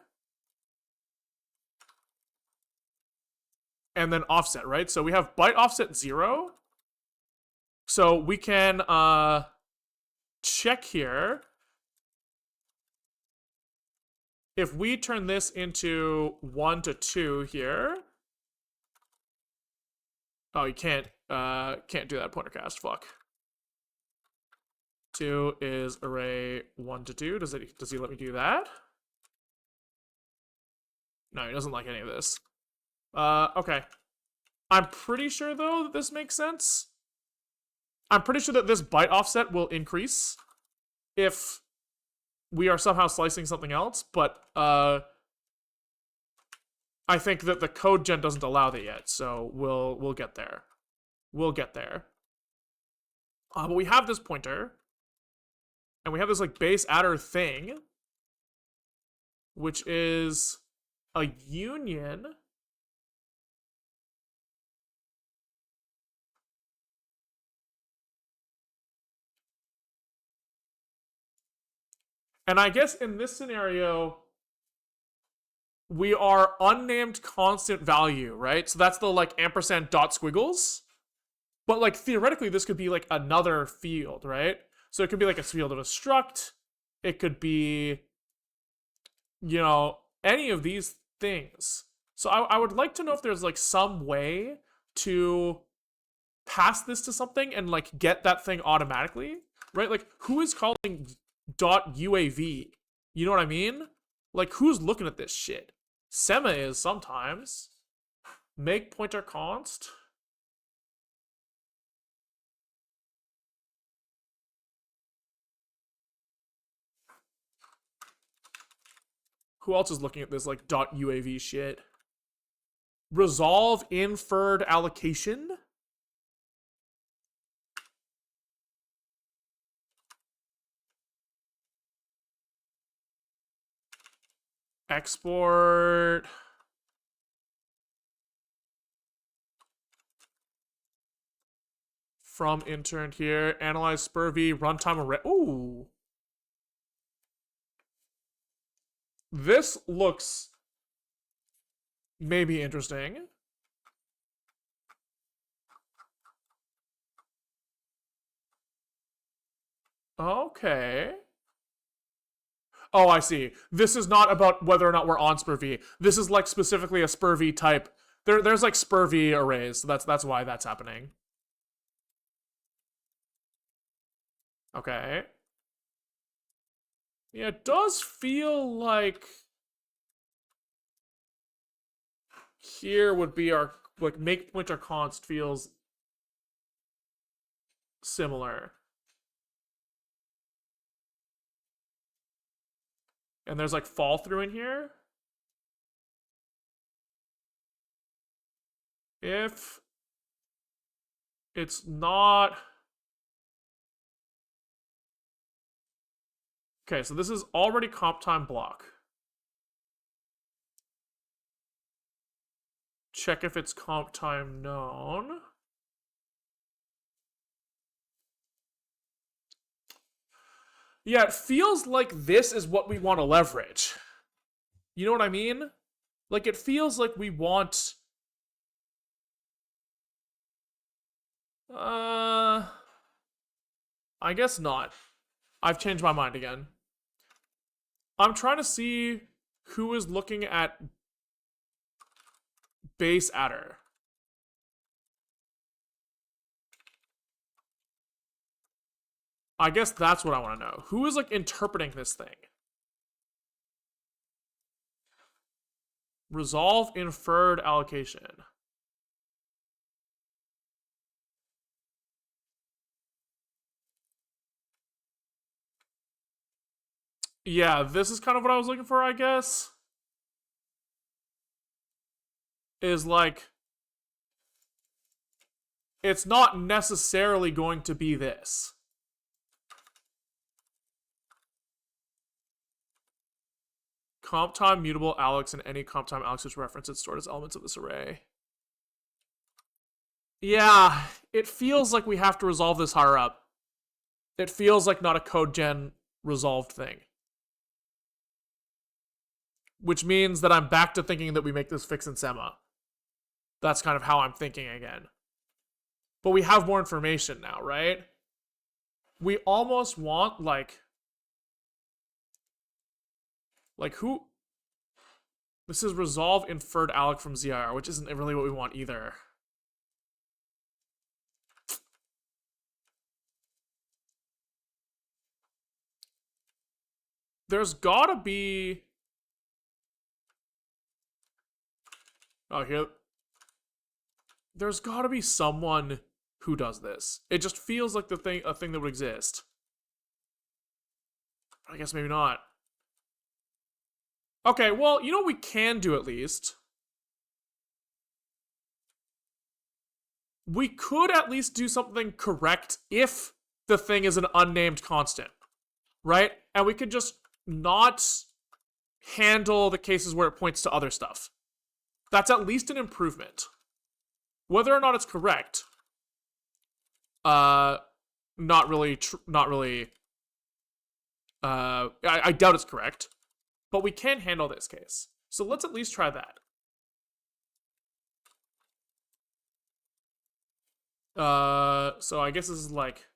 And then offset, right? So we have byte offset 0. So we can check here. If we turn this into 1 to 2 here. Oh, you can't do that pointer cast, fuck. 2 is array 1 to 2. Does he let me do that? No, he doesn't like any of this. Okay. I'm pretty sure, though, that this makes sense. I'm pretty sure that this byte offset will increase if we are somehow slicing something else, but I think that the codegen doesn't allow that yet, so we'll get there. We'll get there. But we have this pointer, and we have this like base adder thing, which is a union. And I guess in this scenario, we are unnamed constant value, right? So that's the like ampersand dot squiggles. But like theoretically, this could be like another field, right? So it could be like a field of a struct. It could be, you know, any of these things. So I would like to know if there's like some way to pass this to something and like get that thing automatically, right? Like who is calling .uav? You know what I mean? Like who's looking at this shit? Sema is sometimes. Make pointer const. Who else is looking at this like .uav shit? Resolve inferred allocation. Export. From intern here. Analyze SPURV. Runtime array. Ooh. This looks maybe interesting. Okay. Oh, I see. This is not about whether or not we're on SPURV. This is like specifically a SPURV type. There's like SPURV arrays, so that's why that's happening. Okay. Yeah, it does feel like Here would be our, like, make pointer const feels similar. And there's like fall through in here. If it's not... Okay, so this is already comp time block. Check if it's comp time known. Yeah, it feels like this is what we want to leverage. You know what I mean? Like, it feels like we want... I guess not. I've changed my mind again. I'm trying to see who is looking at base adder. I guess that's what I want to know. Who is, like, interpreting this thing? Resolve inferred allocation. Yeah, this is kind of what I was looking for, I guess. Is like, it's not necessarily going to be this. Comp time mutable Alex and any comp time Alex is referenced and stored as elements of this array. Yeah, it feels like we have to resolve this higher up. It feels like not a codegen resolved thing. Which means that I'm back to thinking that we make this fix in Sema. That's kind of how I'm thinking again. But we have more information now, right? We almost want, like who? This is resolve inferred alloc from ZIR, which isn't really what we want either. There's gotta be... Oh, here... There's gotta be someone who does this. It just feels like a thing that would exist. I guess maybe not. Okay, well, you know what we can do at least? We could at least do something correct if the thing is an unnamed constant, right? And we could just not handle the cases where it points to other stuff. That's at least an improvement. Whether or not it's correct, not really. I doubt it's correct, but we can handle this case. So let's at least try that. So I guess this is like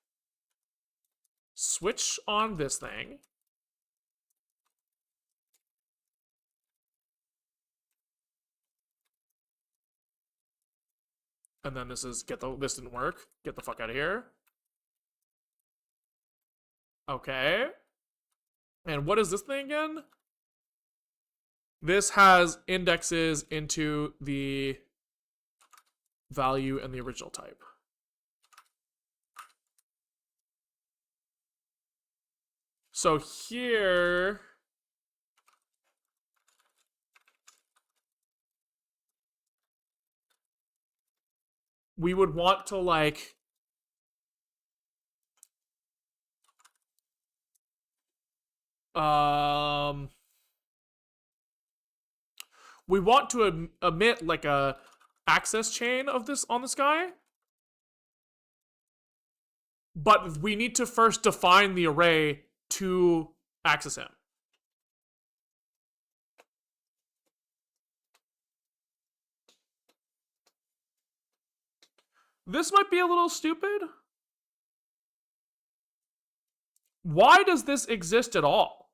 switch on this thing. And then this is this didn't work. Get the fuck out of here. Okay. And what is this thing again? This has indexes into the value and the original type. So here... we would want to, like... we want to emit, like, a access chain of this on this guy. But we need to first define the array to access him. This might be a little stupid. Why does this exist at all?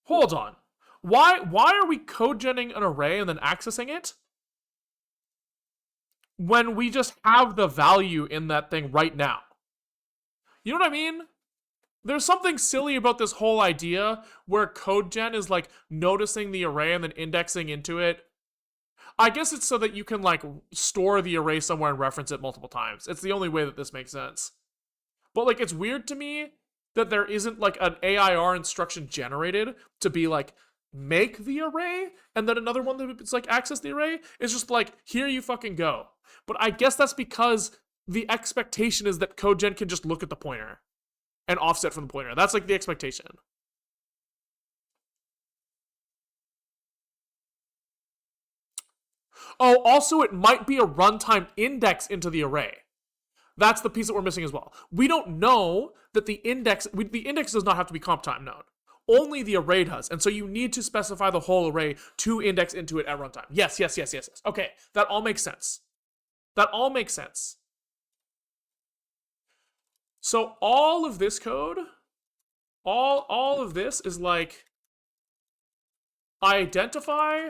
Hold on. Why are we codegenning an array and then accessing it? When we just have the value in that thing right now. You know what I mean? There's something silly about this whole idea where codegen is like noticing the array and then indexing into it. I guess it's so that you can like store the array somewhere and reference it multiple times. It's the only way that this makes sense. But like it's weird to me that there isn't like an AIR instruction generated to be like make the array and then another one that's like access the array. It's just like here you fucking go. But I guess that's because the expectation is that codegen can just look at the pointer and offset from the pointer. That's like the expectation. Oh, also it might be a runtime index into the array. That's the piece that we're missing as well. We don't know that the index does not have to be comp time known. Only the array does. And so you need to specify the whole array to index into it at runtime. Yes. Okay, that all makes sense. That all makes sense. So all of this code, all of this is like identify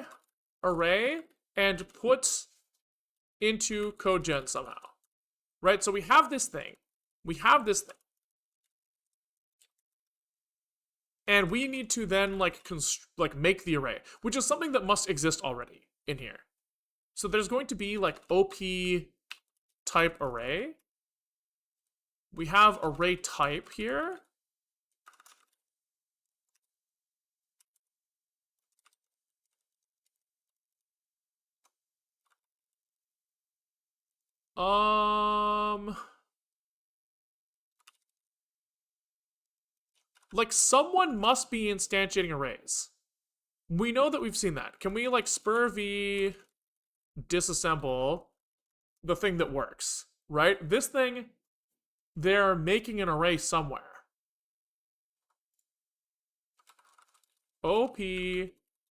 array and put into codegen somehow. Right? So we have this thing. And we need to then like make the array, which is something that must exist already in here. So there's going to be like OP type array. We have array type here. Like someone must be instantiating arrays. We know that we've seen that. Can we like spur v disassemble the thing that works, right? This thing, they're making an array somewhere. OP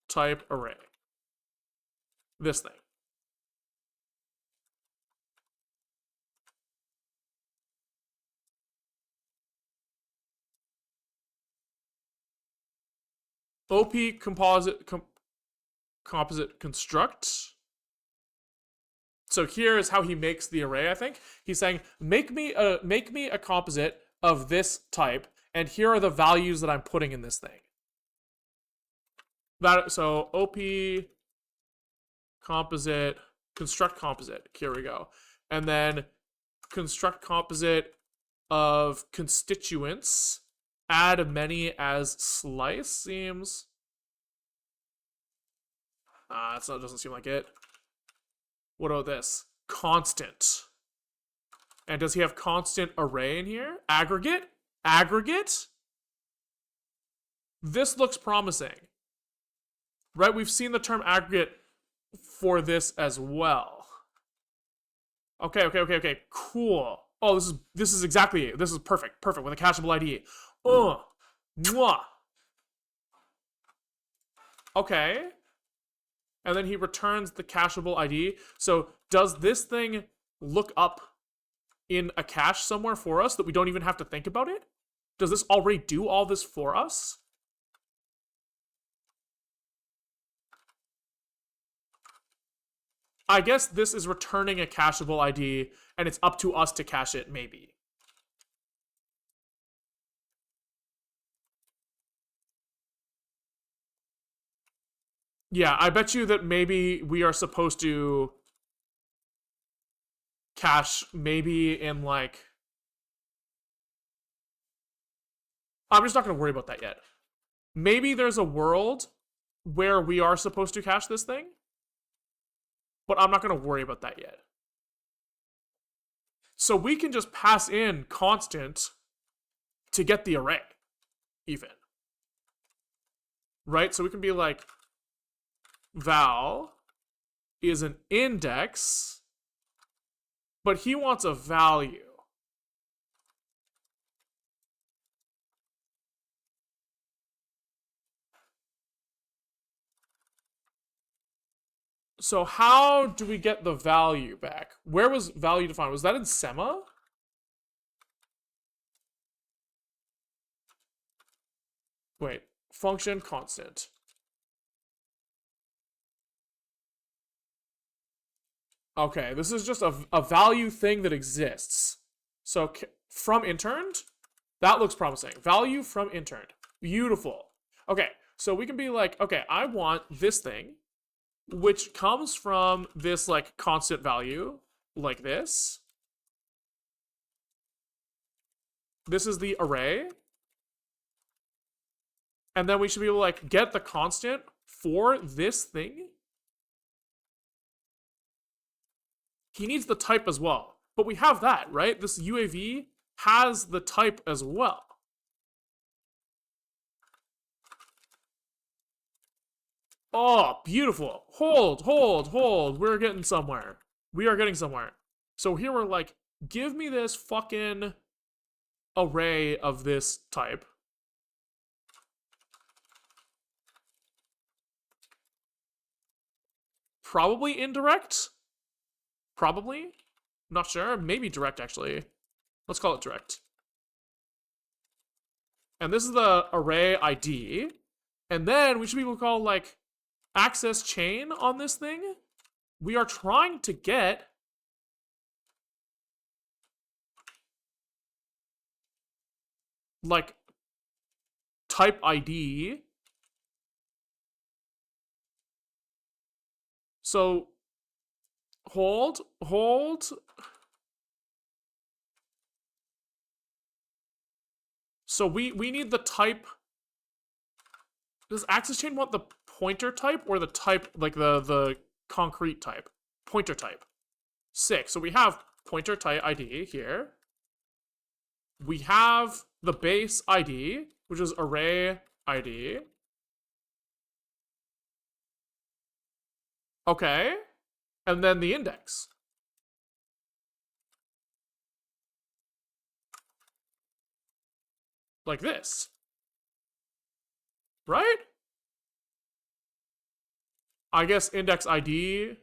type array. This thing. OP composite construct. So here is how he makes the array, I think. He's saying, make me a composite of this type, and here are the values that I'm putting in this thing. So OP composite, construct composite. Here we go. And then construct composite of constituents. Add many as slice seems. That doesn't seem like it. What about this? Constant. And does he have constant array in here? Aggregate? Aggregate? This looks promising. Right? We've seen the term aggregate for this as well. Okay. Cool. Oh, this is exactly it. This is perfect. Perfect with a cacheable ID. Mwah. Okay. And then he returns the cacheable ID. So does this thing look up in a cache somewhere for us that we don't even have to think about it? Does this already do all this for us? I guess this is returning a cacheable ID, and it's up to us to cache it, maybe. Yeah, I bet you that maybe we are supposed to cache maybe in like... I'm just not going to worry about that yet. Maybe there's a world where we are supposed to cache this thing, but I'm not going to worry about that yet. So we can just pass in constant to get the array, even. Right? So we can be like, val is an index, but he wants a value. So how do we get the value back? Where was value defined? Was that in Sema? Wait, function constant. Okay, this is just a value thing that exists. So from interned, That looks promising. Value from intern. Beautiful. Okay, so we can be like, okay, I want this thing, which comes from this like constant value, like this. This is the array. And then we should be able to like get the constant for this thing. He needs the type as well. But we have that, right? This UAV has the type as well. Oh, beautiful. Hold, hold, hold. We're getting somewhere. We are getting somewhere. So here we're like, give me this fucking array of this type. Probably indirect. Probably. Not sure. Maybe direct, actually. Let's call it direct. And this is the array ID. And then we should be able to call, like, access chain on this thing. We are trying to get like type ID. So hold. So we need the type. Does access chain want the pointer type or the type, like the concrete type? Pointer type. 6. So we have pointer type ID here. We have the base ID, which is array ID. Okay. And then the index. Like this. Right? I guess index ID.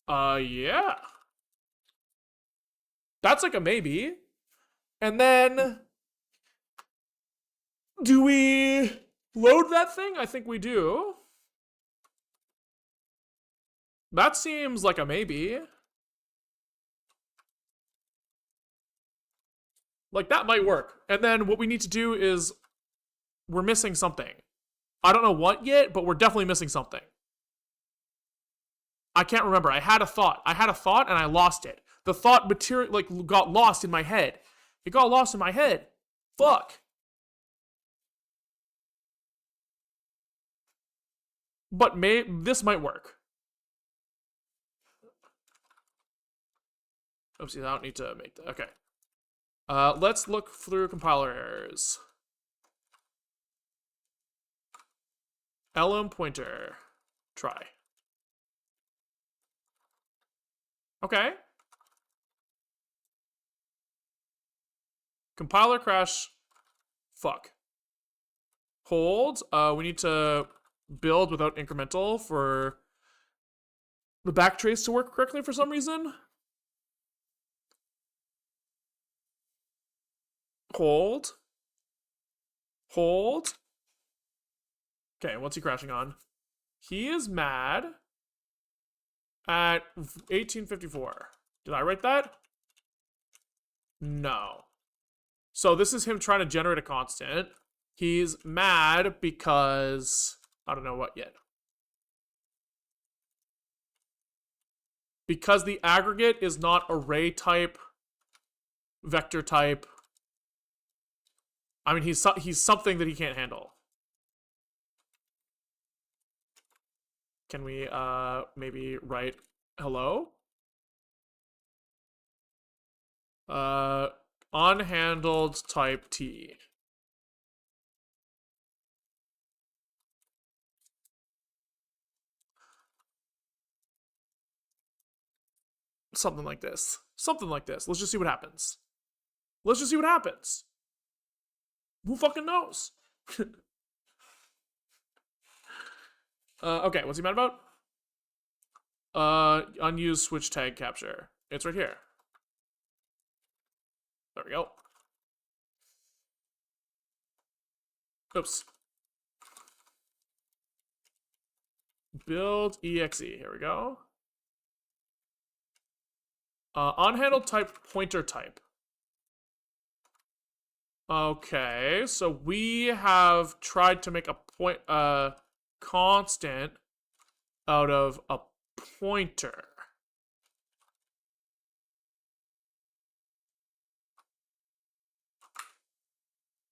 Yeah. That's like a maybe. And then do we load that thing? I think we do. That seems like a maybe. Like, that might work. And then what we need to do is we're missing something. I don't know what yet, but we're definitely missing something. I can't remember. I had a thought and I lost it. The thought material like got lost in my head. It got lost in my head. Fuck. But this might work. Oopsie, I don't need to make that. Okay. Let's look through compiler errors. lm pointer. Try. Okay. Compiler crash. Fuck. Hold. We need to build without incremental for the backtrace to work correctly for some reason. Hold. Okay, what's he crashing on? He is mad at 1854. Did I write that? No. So this is him trying to generate a constant. He's mad because I don't know what yet. Because the aggregate is not array type, vector type. I mean, he's something that he can't handle. Can we maybe write hello? Unhandled type T. Something like this. Something like this. Let's just see what happens. Let's just see what happens. Who fucking knows? Okay, what's he mad about? Unused switch tag capture. It's right here. There we go. Oops. Build exe. Here we go. Unhandled type, pointer type. Okay, so we have tried to make a constant out of a pointer.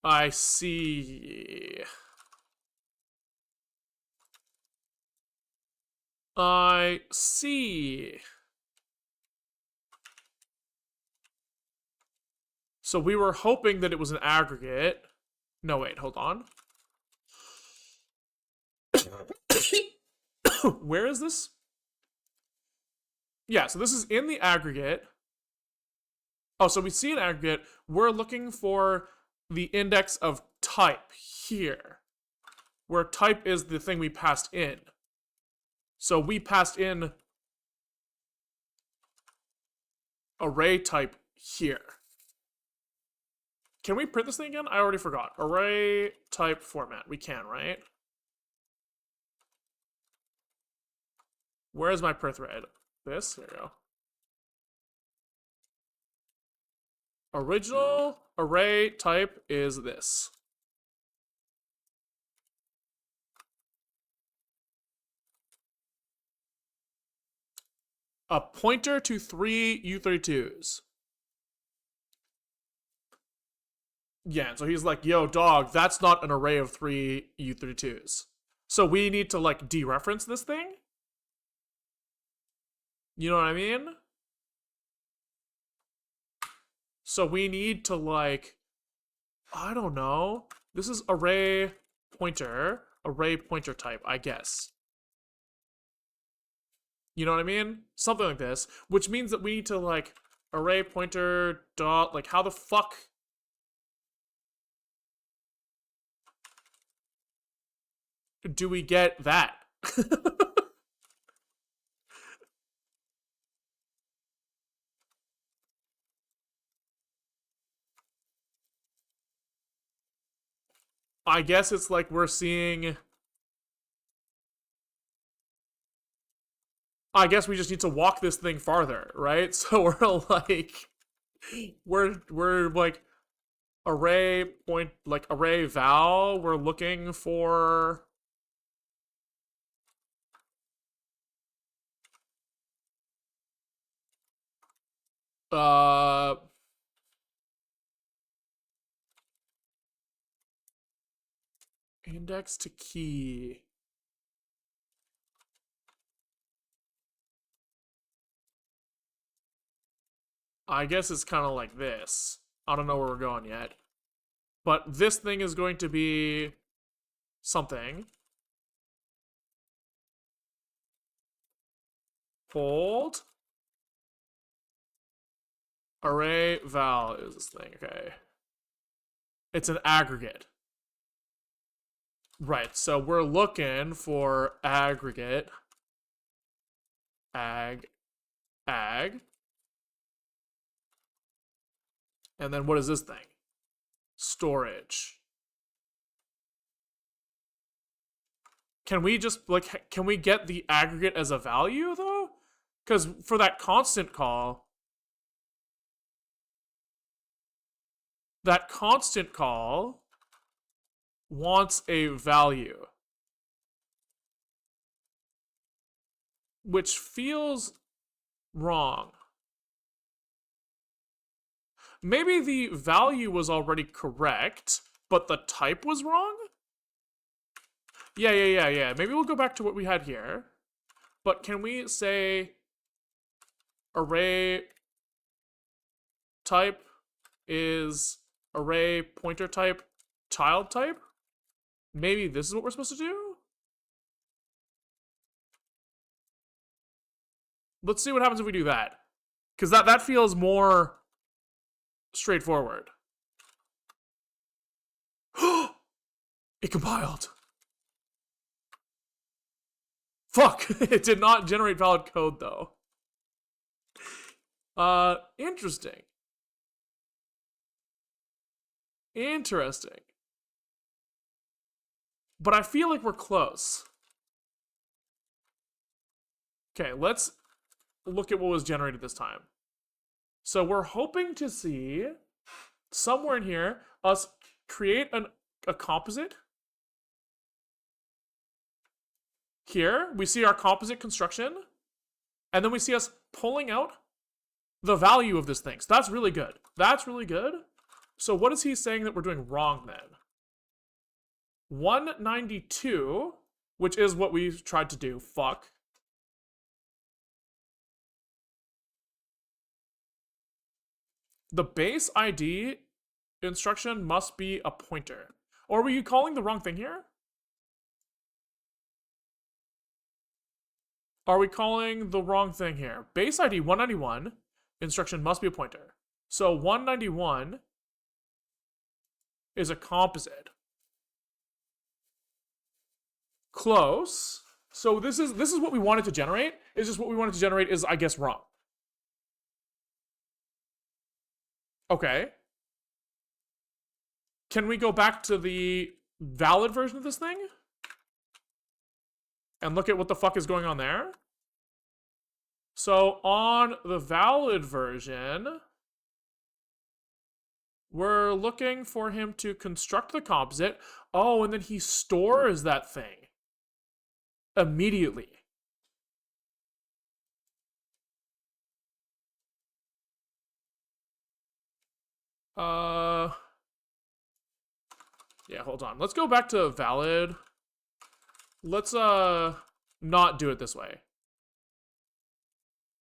I see. I see. So we were hoping that it was an aggregate. No, wait, hold on. Where is this? Yeah, so this is in the aggregate. Oh, so we see an aggregate. We're looking for the index of type here, where type is the thing we passed in. So we passed in array type here. Can we print this thing again? I already forgot. Array type format. We can, right? Where is my per thread? This? There we go. Original array type is this. A pointer to 3 U32s. Yeah, so he's like, yo, dog, that's not an array of 3 U32s. So we need to, like, dereference this thing? You know what I mean? So we need to, like, I don't know. This is array pointer type, I guess. You know what I mean? Something like this, which means that we need to, like, array pointer dot, like, how the fuck? Do we get that? I guess it's like we're seeing. I guess we just need to walk this thing farther, right? So we're like, we're like array point, like array val. We're looking for. Uh. Index to key. I guess it's kind of like this. I don't know where we're going yet. But this thing is going to be something. Hold. Array val is this thing, okay. It's an aggregate. Right, so we're looking for aggregate. Ag. And then what is this thing? Storage. Can we just, like, can we get the aggregate as a value, though? Because for that constant call, wants a value. Which feels wrong. Maybe the value was already correct, but the type was wrong? Yeah. Maybe we'll go back to what we had here. But can we say array type is array pointer type child type? Maybe this is what we're supposed to do? Let's see what happens if we do that. Because that feels more straightforward. It compiled. Fuck! It did not generate valid code, though. Interesting. Interesting. But I feel like we're close. Okay, let's look at what was generated this time. So we're hoping to see somewhere in here us create a composite. Here we see our composite construction, and then we see us pulling out the value of this thing. So that's really good. That's really good. So what is he saying that we're doing wrong then? 192, which is what we tried to do. Fuck. The base ID instruction must be a pointer. Or were you calling the wrong thing here? Are we calling the wrong thing here? Base ID 191 instruction must be a pointer. So 191 is a composite. Close. So this is what we wanted to generate. It's just what we wanted to generate is, I guess, wrong. Okay. Can we go back to the valid version of this thing? And look at what the fuck is going on there? So on the valid version, we're looking for him to construct the composite. Oh, and then he stores that thing immediately. Yeah, hold on. Let's go back to valid. Let's not do it this way.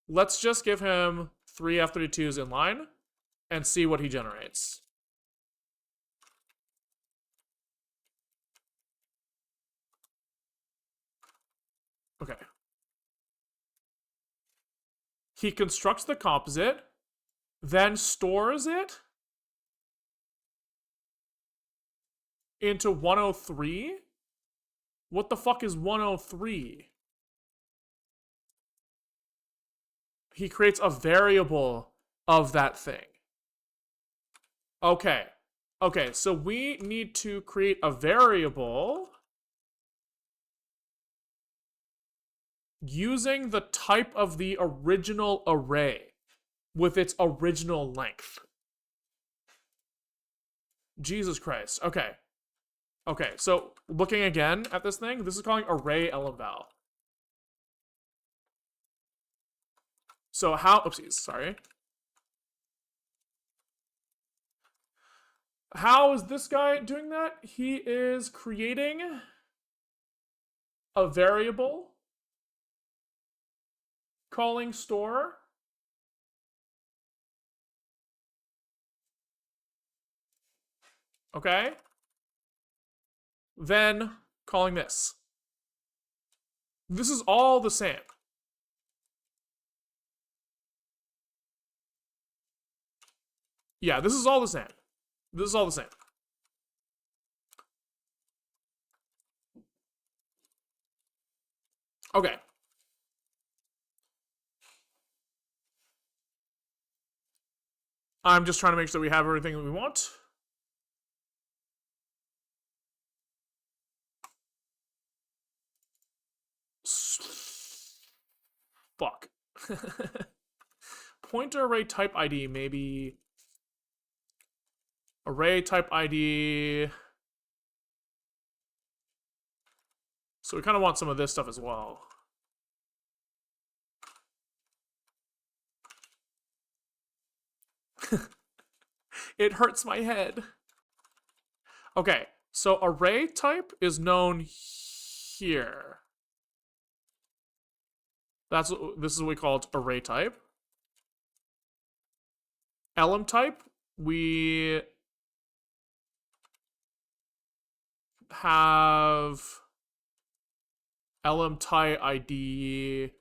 Let's just give him 3 F32s in line and see what he generates. Okay. He constructs the composite, then stores it into 103. What the fuck is 103? He creates a variable of that thing. Okay. Okay, so we need to create a variable using the type of the original array with its original length. Jesus Christ. Okay. Okay, so looking again at this thing, this is calling array elemval. So how, oopsies, sorry. How is this guy doing that? He is creating a variable calling store. Okay. Then calling this. This is all the same. Yeah, this is all the same. This is all the same. Okay. I'm just trying to make sure we have everything that we want. Fuck. Pointer array type ID, maybe. Array type ID. So we kind of want some of this stuff as well. It hurts my head. Okay, so array type is known here. This is what we call it, array type. Element type, we have element type ID.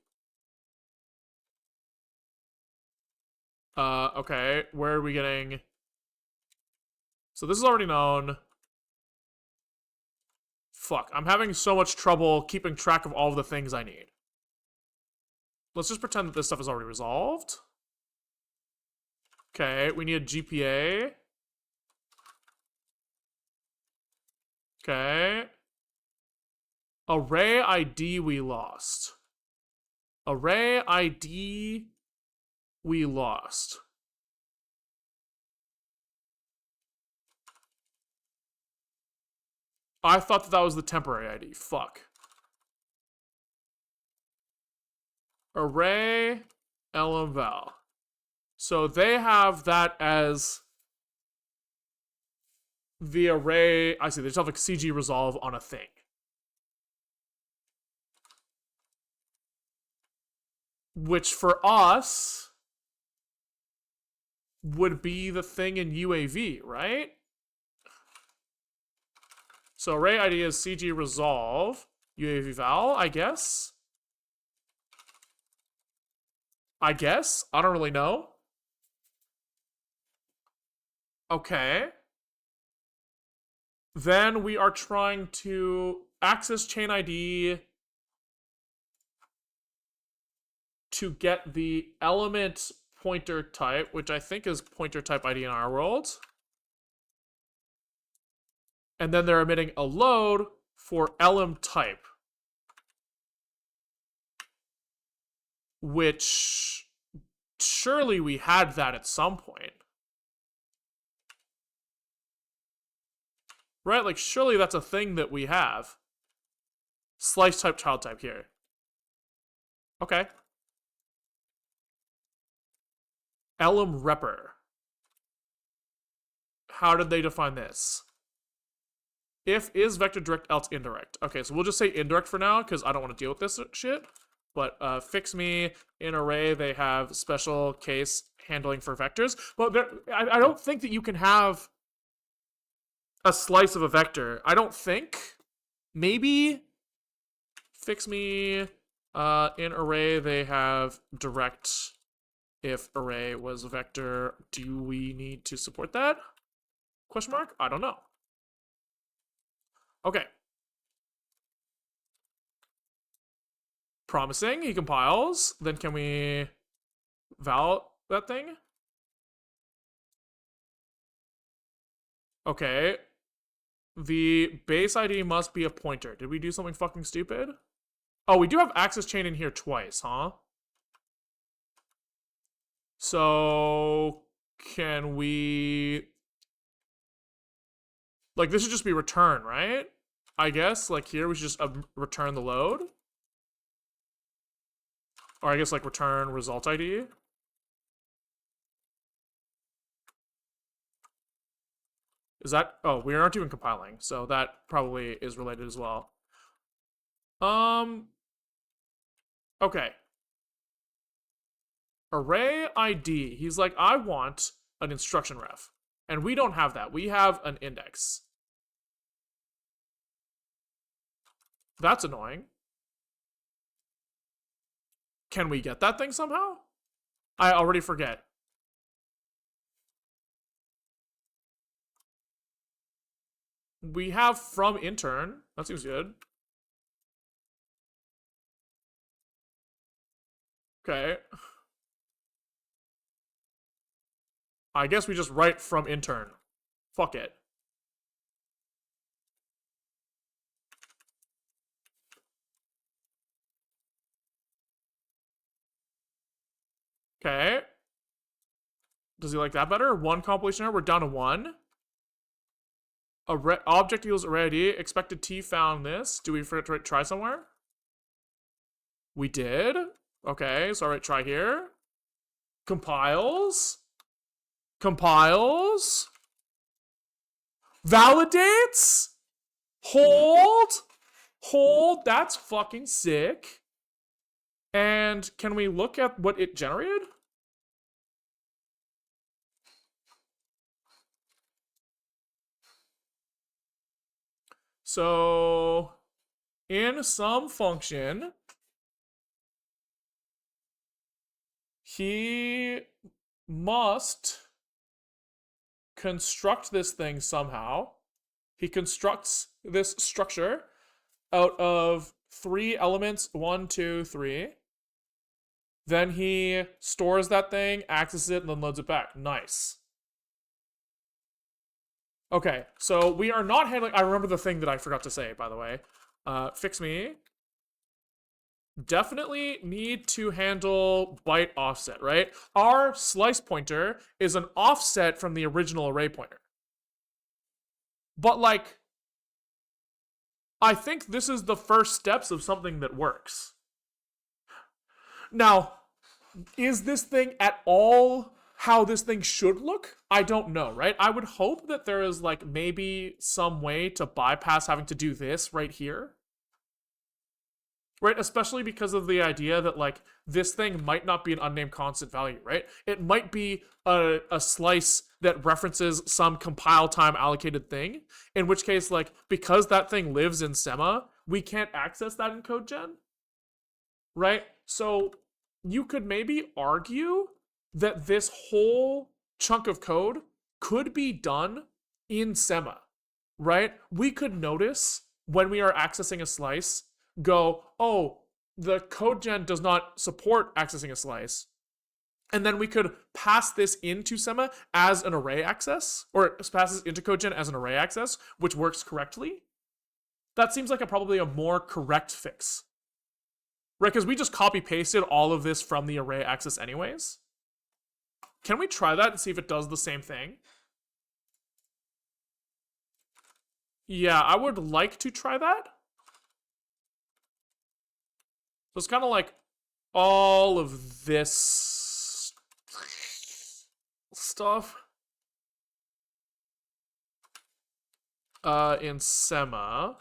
Okay, where are we getting? So this is already known. Fuck, I'm having so much trouble keeping track of all of the things I need. Let's just pretend that this stuff is already resolved. Okay, we need a GPA. Okay. Array ID we lost. Array ID we lost. I thought that was the temporary ID. Fuck. Array lmval. So they have that as the array. I see. They just have like CG resolve on a thing. Which for us would be the thing in UAV, right? So array ID is CG resolve UAV val, I guess. I don't really know. Okay. Then we are trying to access chain ID to get the element pointer type, which I think is pointer type ID in our world. And then they're emitting a load for elem type, which surely we had that at some point. Right? Like, surely that's a thing that we have. Slice type, child type here. Okay. Elem repper. How did they define this? If is vector direct, else indirect. Okay, so we'll just say indirect for now, because I don't want to deal with this shit. But fix me in array, they have special case handling for vectors. But I don't think that you can have a slice of a vector. I don't think. Maybe fix me in array, they have direct if array was a vector. Do we need to support that? Question mark? I don't know. Okay. Promising. He compiles. Then can we val that thing? Okay. The base ID must be a pointer. Did we do something fucking stupid? Oh, we do have access chain in here twice, huh? So can we... Like, this should just be return, right? I guess, like, here we should just return the load. Or I guess, like, return result ID. Is that... Oh, we aren't even compiling, so that probably is related as well. Okay. Array ID. He's like, I want an instruction ref. And we don't have that. We have an index. That's annoying. Can we get that thing somehow? I already forget. We have from intern. That seems good. Okay. I guess we just write from intern. Fuck it. Okay. Does he like that better? One compilation error. We're down to one. Object equals array ID. Expected T found this. Do we forget to try somewhere? We did. Okay, so alright, try here. Compiles. Compiles. Validates. Hold. Hold. That's fucking sick. And can we look at what it generated? So, in some function, he must construct this thing somehow. He constructs this structure out of 3 elements, 1, 2, 3. Then he stores that thing, accesses it, and then loads it back. Nice. Okay, so we are not handling... I remember the thing that I forgot to say, by the way. Fix me. Definitely need to handle byte offset, right? Our slice pointer is an offset from the original array pointer. But, like, I think this is the first steps of something that works. Now, is this thing at all how this thing should look? I don't know, right? I would hope that there is like maybe some way to bypass having to do this right here. Right? Especially because of the idea that like this thing might not be an unnamed constant value, right? It might be a slice that references some compile time allocated thing, in which case, like, because that thing lives in Sema, we can't access that in codegen. Right? So you could maybe argue that this whole chunk of code could be done in Sema, right? We could notice when we are accessing a slice, go, oh, the codegen does not support accessing a slice. And then we could pass this into Sema as an array access, or pass this into codegen as an array access, which works correctly. That seems like probably a more correct fix. Right, because we just copy-pasted all of this from the array access anyways. Can we try that and see if it does the same thing? Yeah, I would like to try that. So it's kind of like all of this stuff in Sema.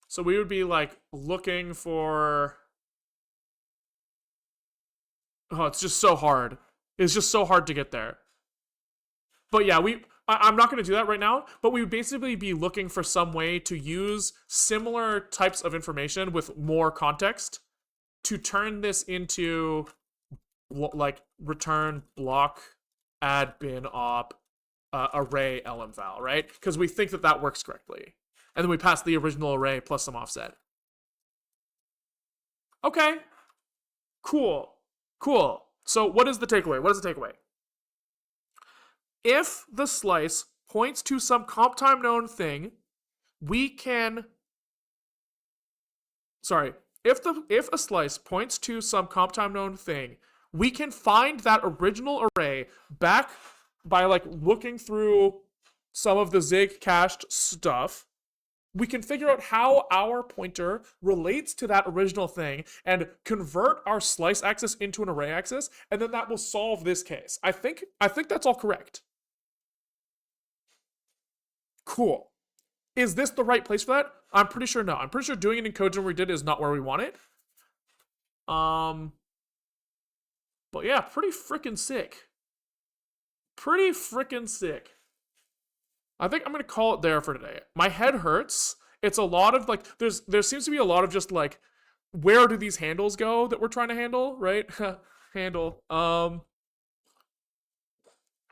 So we would be like looking for... Oh, it's just so hard. It's just so hard to get there. But yeah, I'm not going to do that right now, but we would basically be looking for some way to use similar types of information with more context to turn this into like return block add bin op array lmval, right? Because we think that that works correctly. And then we pass the original array plus some offset. Okay. Cool. Cool. So what is the takeaway? What is the takeaway? If the slice points to some comp time known thing, we can... Sorry. If a slice points to some comp time known thing, we can find that original array back by like looking through some of the Zig cached stuff. We can figure out how our pointer relates to that original thing and convert our slice access into an array access, and then that will solve this case. I think that's all correct. Cool. Is this the right place for that? I'm pretty sure no. I'm pretty sure doing it in codegen where we did is not where we want it. But yeah, pretty freaking sick. Pretty freaking sick. I think I'm gonna call it there for today. My head hurts. It's a lot of like there seems to be a lot of just like where do these handles go that we're trying to handle, right? Handle. And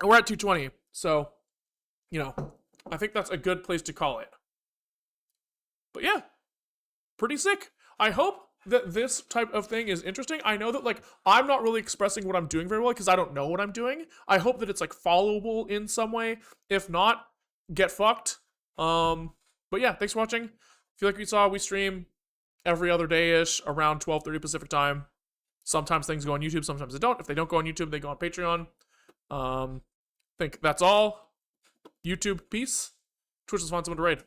we're at 220, so you know, I think that's a good place to call it. But yeah, pretty sick. I hope that this type of thing is interesting. I know that like I'm not really expressing what I'm doing very well because I don't know what I'm doing. I hope that it's like followable in some way. If not, get fucked. But yeah, thanks for watching. If you like what you saw, we stream every other day-ish around 12:30 Pacific time. Sometimes things go on YouTube, sometimes they don't. If they don't go on YouTube, they go on Patreon. I think that's all. YouTube, peace. Twitch is fun, someone to raid.